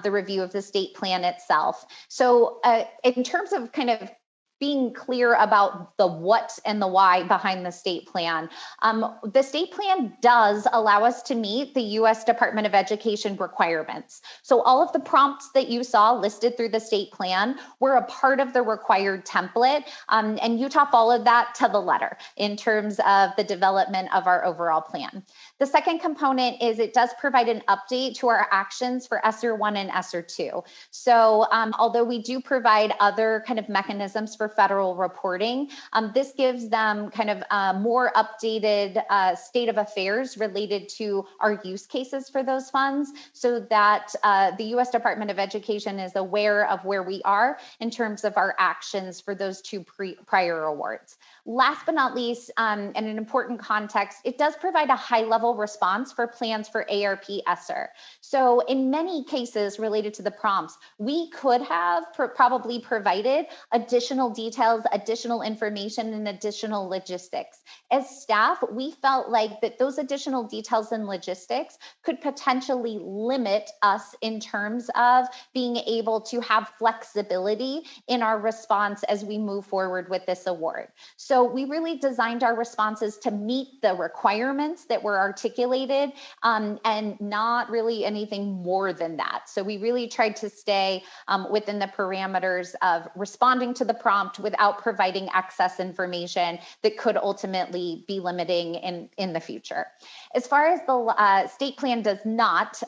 the review of the state plan itself. So in terms of kind of being clear about the what and the why behind the state plan. The state plan does allow us to meet the U.S. Department of Education requirements. So all of the prompts that you saw listed through the state plan were a part of the required template, and Utah followed that to the letter in terms of the development of our overall plan. The second component is it does provide an update to our actions for Esser 1 and Esser 2. So although we do provide other kind of mechanisms for federal reporting, this gives them kind of a more updated state of affairs related to our use cases for those funds so that the U.S. Department of Education is aware of where we are in terms of our actions for those 2 prior awards. Last but not least, and an important context, it does provide a high-level response for plans for ARP Esser. So in many cases related to the prompts, we could have probably provided additional details, additional information, and additional logistics. As staff, we felt like that those additional details and logistics could potentially limit us in terms of being able to have flexibility in our response as we move forward with this award. So we really designed our responses to meet the requirements that were articulated and not really anything more than that. So we really tried to stay within the parameters of responding to the prompt without providing excess information that could ultimately be limiting in the future. As far as the state plan does not,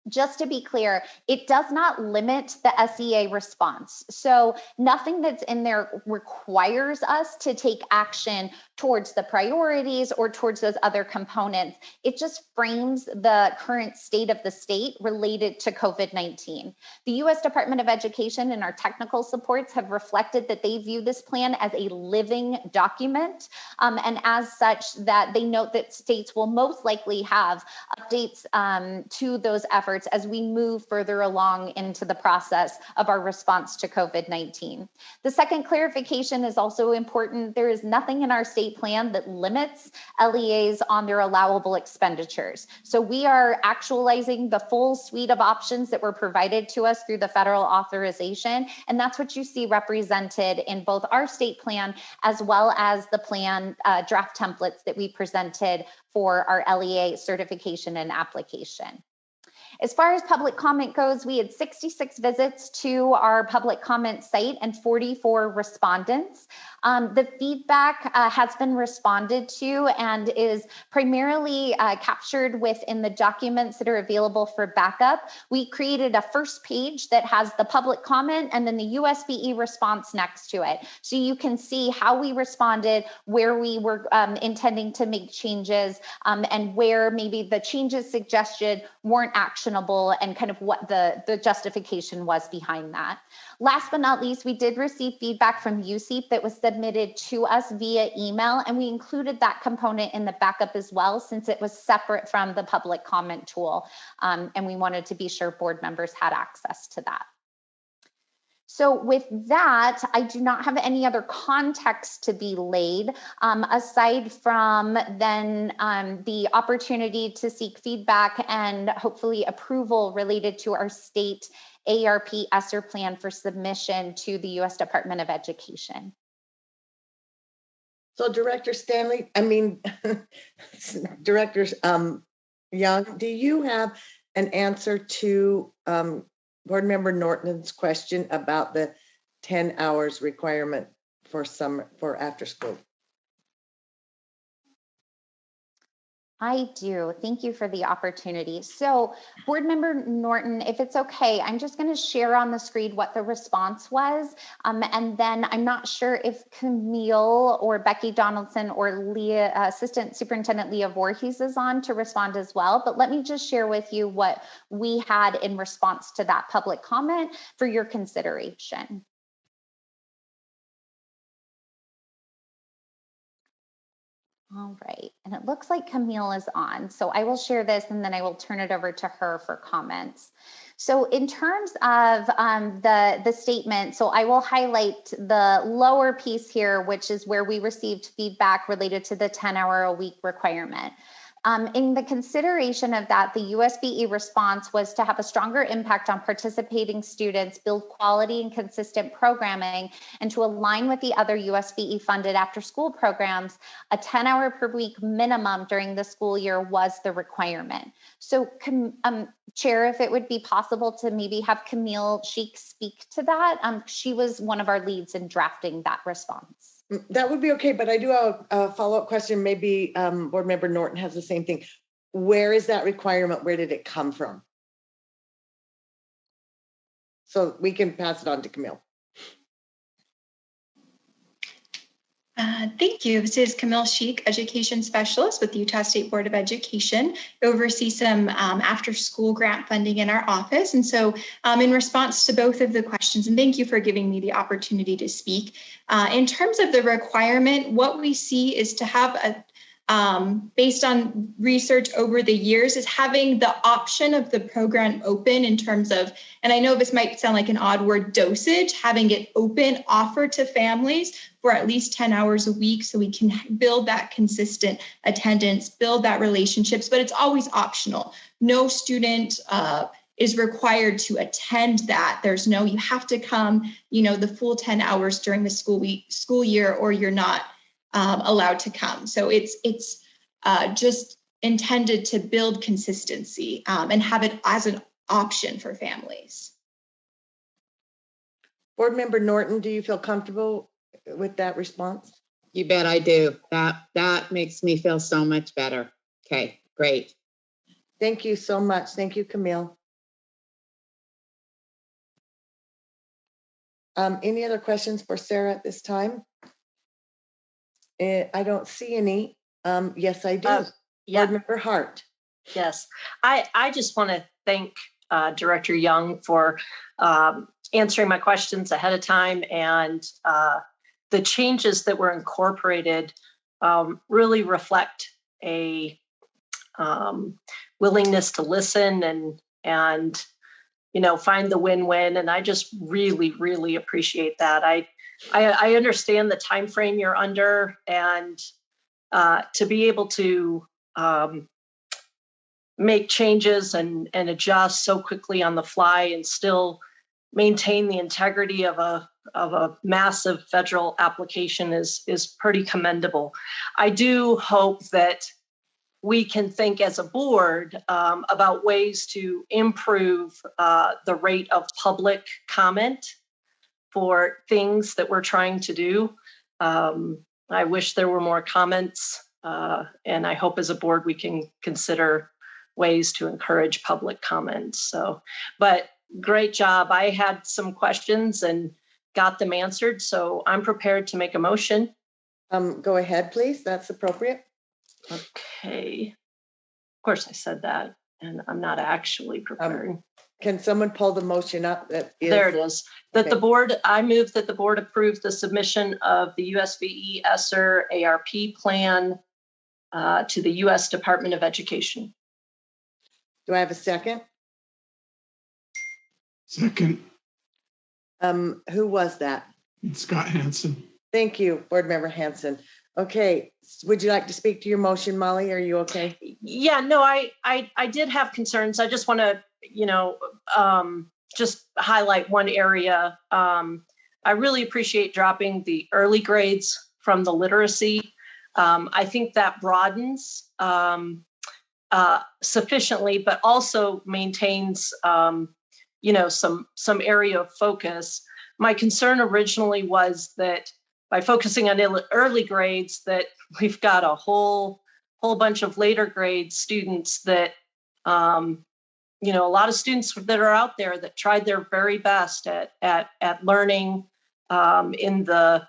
just to be clear, it does not limit the SEA response. So nothing that's in there requires us to take action towards the priorities or towards those other components. It just frames the current state of the state related to COVID-19. The U.S. Department of Education and our technical supports have reflected that they view this plan as a living document, and as such that they note that states will most likely have updates to those efforts as we move further along into the process of our response to COVID-19. The second clarification is also important. There is nothing in our state plan that limits LEAs on their allowable expenditures. So we are actualizing the full suite of options that were provided to us through the federal authorization. And that's what you see represented in both our state plan as well as the plan draft templates that we presented for our LEA certification and application. As far as public comment goes, we had 66 visits to our public comment site and 44 respondents. The feedback has been responded to and is primarily captured within the documents that are available for backup. We created a first page that has the public comment and then the USBE response next to it. So you can see how we responded, where we were intending to make changes, and where maybe the changes suggested weren't actionable and kind of what the justification was behind that. Last but not least, we did receive feedback from USEEP that was submitted to us via email, and we included that component in the backup as well, since it was separate from the public comment tool, and we wanted to be sure board members had access to that. So with that, I do not have any other context to be laid, aside from then the opportunity to seek feedback and hopefully approval related to our state ARP Esser plan for submission to the U.S. Department of Education. So Director Stanley, I mean, Director Young, do you have an answer to Board Member Norton's question about the 10 hours requirement for after school? I do. Thank you for the opportunity. So Board Member Norton, if it's okay, I'm just going to share on the screen what the response was. And then I'm not sure if Camille or Becky Donaldson or Assistant Superintendent Leah Voorhees is on to respond as well. But let me just share with you what we had in response to that public comment for your consideration. All right, and it looks like Camille is on, so I will share this and then I will turn it over to her for comments. So in terms of the statement, so I will highlight the lower piece here, which is where we received feedback related to the 10-hour-a-week requirement. In the consideration of that, the USBE response was to have a stronger impact on participating students, build quality and consistent programming, and to align with the other USBE funded after school programs, a 10-hour per week minimum during the school year was the requirement. So Chair, if it would be possible to maybe have Camille Sheik speak to that. She was one of our leads in drafting that response. That would be okay, but I do have a follow-up question. Maybe Board Member Norton has the same thing. Where is that requirement? Where did it come from? So we can pass it on to Camille. Thank you. This is Camille Sheik, Education Specialist with the Utah State Board of Education. I oversee some after-school grant funding in our office. And so in response to both of the questions, and thank you for giving me the opportunity to speak, in terms of the requirement, what we see is to have a based on research over the years, is having the option of the program open in terms of, and I know this might sound like an odd word, dosage, having it open, offered to families for at least 10 hours a week so we can build that consistent attendance, build that relationships, but it's always optional. No student is required to attend that. There's no, you have to come, the full 10 hours during the school year, or you're not allowed to come. So it's just intended to build consistency and have it as an option for families. Board Member Norton, do you feel comfortable with that response? You bet I do. That makes me feel so much better. Okay, great. Thank you so much. Thank you, Camille. Any other questions for Sarah at this time? I don't see any. Yes, I do. Yeah. Board Member Hart. Yes, I just want to thank Director Young for answering my questions ahead of time, and the changes that were incorporated really reflect a willingness to listen and find the win-win. And I just really, really appreciate that. I understand the time frame you're under, and to be able to make changes and adjust so quickly on the fly and still maintain the integrity of a massive federal application is pretty commendable. I do hope that we can think as a board about ways to improve the rate of public comment for things that we're trying to do. I wish there were more comments, and I hope as a board we can consider ways to encourage public comments. So, but great job. I had some questions and got them answered, so I'm prepared to make a motion. Go ahead, please. That's appropriate. Okay. Of course I said that, and I'm not actually preparing. Can someone pull the motion up? There it is. That the board, I move that the board approve the submission of the USVE Esser ARP plan to the U.S. Department of Education. Do I have a second? Second. Who was that? Scott Hansen. Thank you, Board Member Hansen. Okay, would you like to speak to your motion, Molly? Are you okay? Yeah, no, I did have concerns. I just want to, just highlight one area. I really appreciate dropping the early grades from the literacy. I think that broadens sufficiently, but also maintains, some area of focus. My concern originally was that by focusing on early grades, that we've got a whole bunch of later grade students that, a lot of students that are out there that tried their very best at learning in the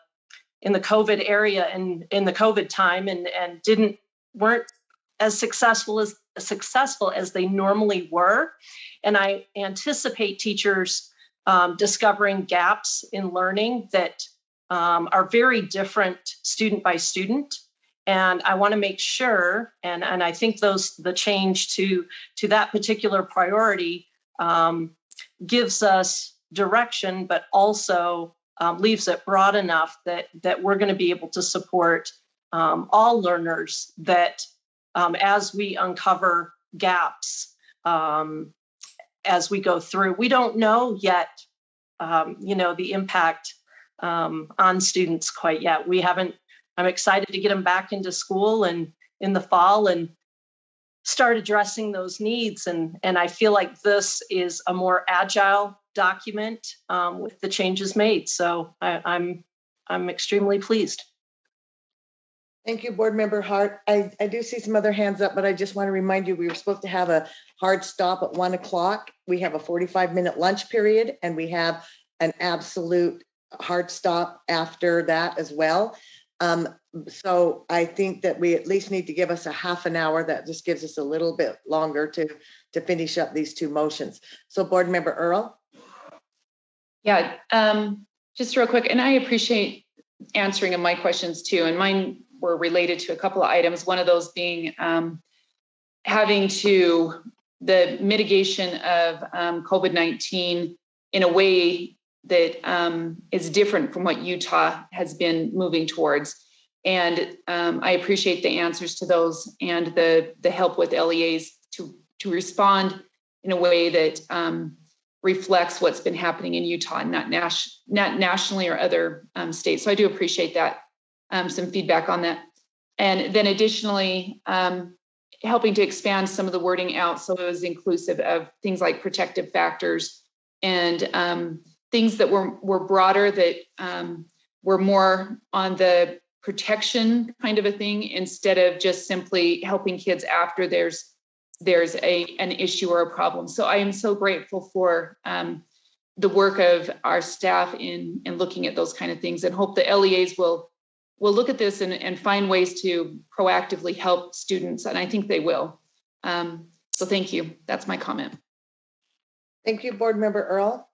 COVID area and in the COVID time, and weren't as successful as they normally were. And I anticipate teachers discovering gaps in learning that are very different student by student. And I want to make sure, and I think the change to that particular priority gives us direction, but also leaves it broad enough that we're going to be able to support all learners that as we uncover gaps as we go through. We don't know yet, the impact on students quite yet. I'm excited to get them back into school and in the fall and start addressing those needs. And I feel like this is a more agile document with the changes made. So I'm extremely pleased. Thank you, Board Member Hart. I do see some other hands up, but I just want to remind you, we were supposed to have a hard stop at 1:00. We have a 45-minute lunch period, and we have an absolute hard stop after that as well. So I think that we at least need to give us a half an hour. That just gives us a little bit longer to finish up these two motions. So Board Member Earl. Yeah, just real quick, and I appreciate answering of my questions too, and mine were related to a couple of items. One of those being having to the mitigation of COVID-19 in a way that is different from what Utah has been moving towards. And I appreciate the answers to those and the help with LEAs to respond in a way that reflects what's been happening in Utah, not nationally or other states. So I do appreciate that, some feedback on that. And then additionally, helping to expand some of the wording out so it was inclusive of things like protective factors and things that were broader, that were more on the protection kind of a thing, instead of just simply helping kids after there's an issue or a problem. So I am so grateful for the work of our staff in looking at those kind of things, and hope the LEAs will look at this and find ways to proactively help students, and I think they will. So thank you. That's my comment. Thank you, Board Member Earl.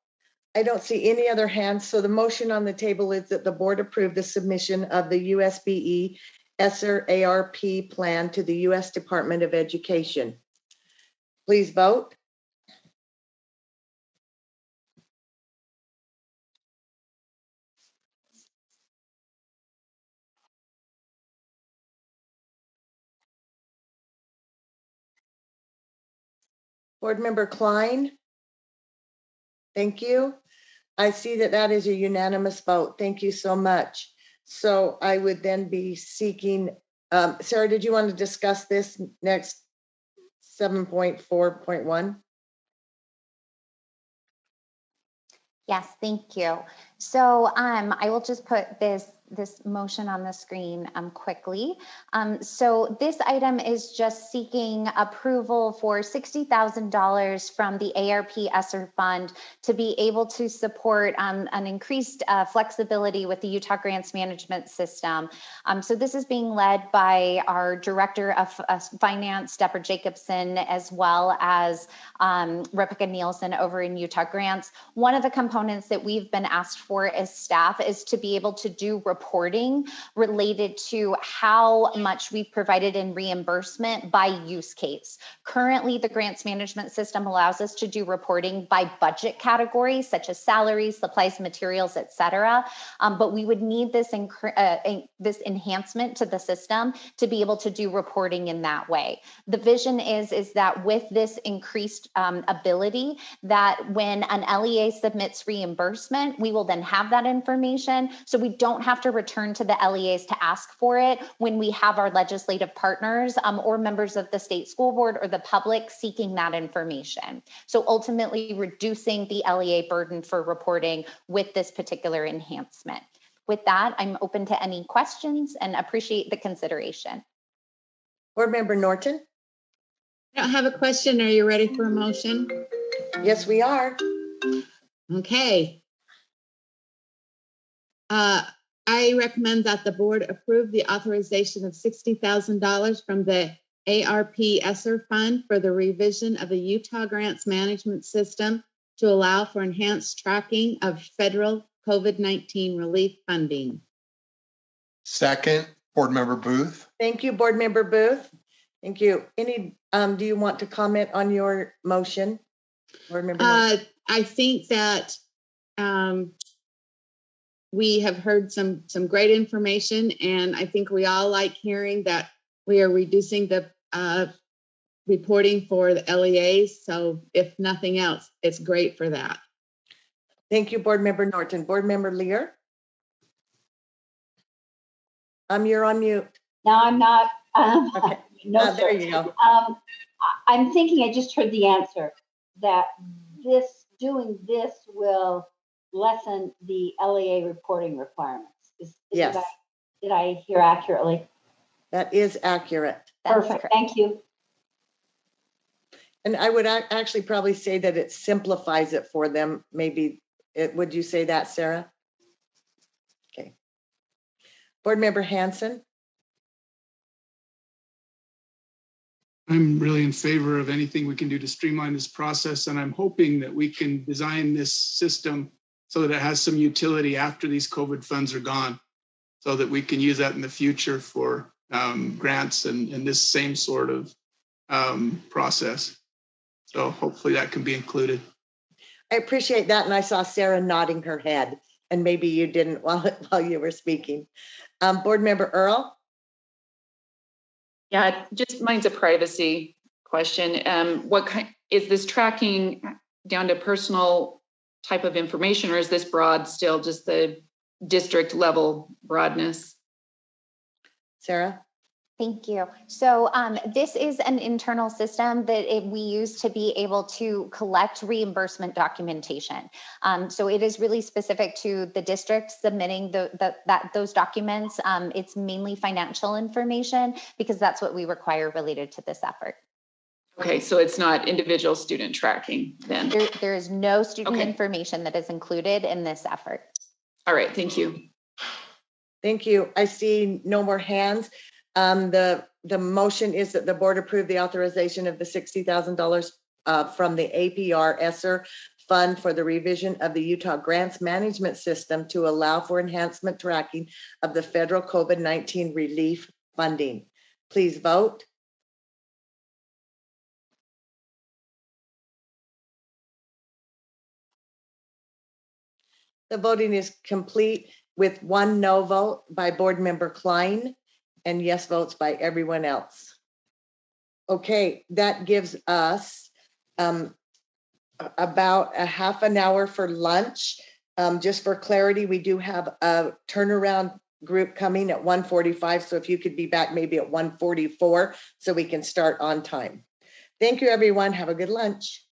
I don't see any other hands, so the motion on the table is that the board approve the submission of the USBE Esser ARP plan to the U.S. Department of Education. Please vote. Board Member Klein. Thank you. I see that that is a unanimous vote. Thank you so much. So I would then be seeking, Sarah, did you want to discuss this next 7.4.1? Yes, thank you. So I will just put this motion on the screen quickly. So this item is just seeking approval for $60,000 from the ARP Esser Fund to be able to support an increased flexibility with the Utah Grants Management System. So this is being led by our Director of Finance, Deborah Jacobson, as well as Rebecca Nielsen over in Utah Grants. One of the components that we've been asked for as staff is to be able to do reporting related to how much we've provided in reimbursement by use case. Currently, the grants management system allows us to do reporting by budget categories, such as salaries, supplies, materials, et cetera. But we would need this enhancement to the system to be able to do reporting in that way. The vision is that with this increased ability, that when an LEA submits reimbursement, we will then have that information, so we don't have to return to the LEAs to ask for it when we have our legislative partners or members of the state school board or the public seeking that information. So ultimately reducing the LEA burden for reporting with this particular enhancement. With that, I'm open to any questions and appreciate the consideration. Board Member Norton. I don't have a question. Are you ready for a motion? Yes, we are. Okay. I recommend that the board approve the authorization of $60,000 from the ARP Esser Fund for the revision of the Utah Grants Management System to allow for enhanced tracking of federal COVID-19 relief funding. Second, Board Member Booth. Thank you, Board Member Booth. Thank you. Any, do you want to comment on your motion? Board Member I think that we have heard some great information, and I think we all like hearing that we are reducing the reporting for the LEAs. So if nothing else, it's great for that. Thank you, Board Member Norton. Board Member Lear. You're on mute. No, I'm not. Okay. No, there you go. I'm thinking I just heard the answer that doing this will lessen the LEA reporting requirements. Yes. Did I hear accurately? That is accurate. Perfect. Thank you. And I would actually probably say that it simplifies it for them. Maybe would you say that, Sarah? Okay. Board Member Hanson. I'm really in favor of anything we can do to streamline this process, and I'm hoping that we can design this system so that it has some utility after these COVID funds are gone, so that we can use that in the future for grants and this same sort of process. So hopefully that can be included. I appreciate that, and I saw Sarah nodding her head, and maybe you didn't while you were speaking. Board Member Earl. Yeah, just mine's a privacy question. What kind is this tracking down to personal type of information, or is this broad still, just the district level broadness? Sarah? Thank you. So this is an internal system that we use to be able to collect reimbursement documentation. So it is really specific to the district submitting those documents. It's mainly financial information because that's what we require related to this effort. Okay, so it's not individual student tracking then? There is no student information that is included in this effort. All right, thank you. Thank you. I see no more hands. The motion is that the board approve the authorization of the $60,000 from the APR Esser Fund for the revision of the Utah Grants Management System to allow for enhancement tracking of the federal COVID-19 relief funding. Please vote. The voting is complete with 1 no vote by Board Member Klein and yes votes by everyone else. Okay, that gives us about a half an hour for lunch. Just for clarity, we do have a turnaround group coming at 1:45. So if you could be back maybe at 1:44 so we can start on time. Thank you, everyone. Have a good lunch.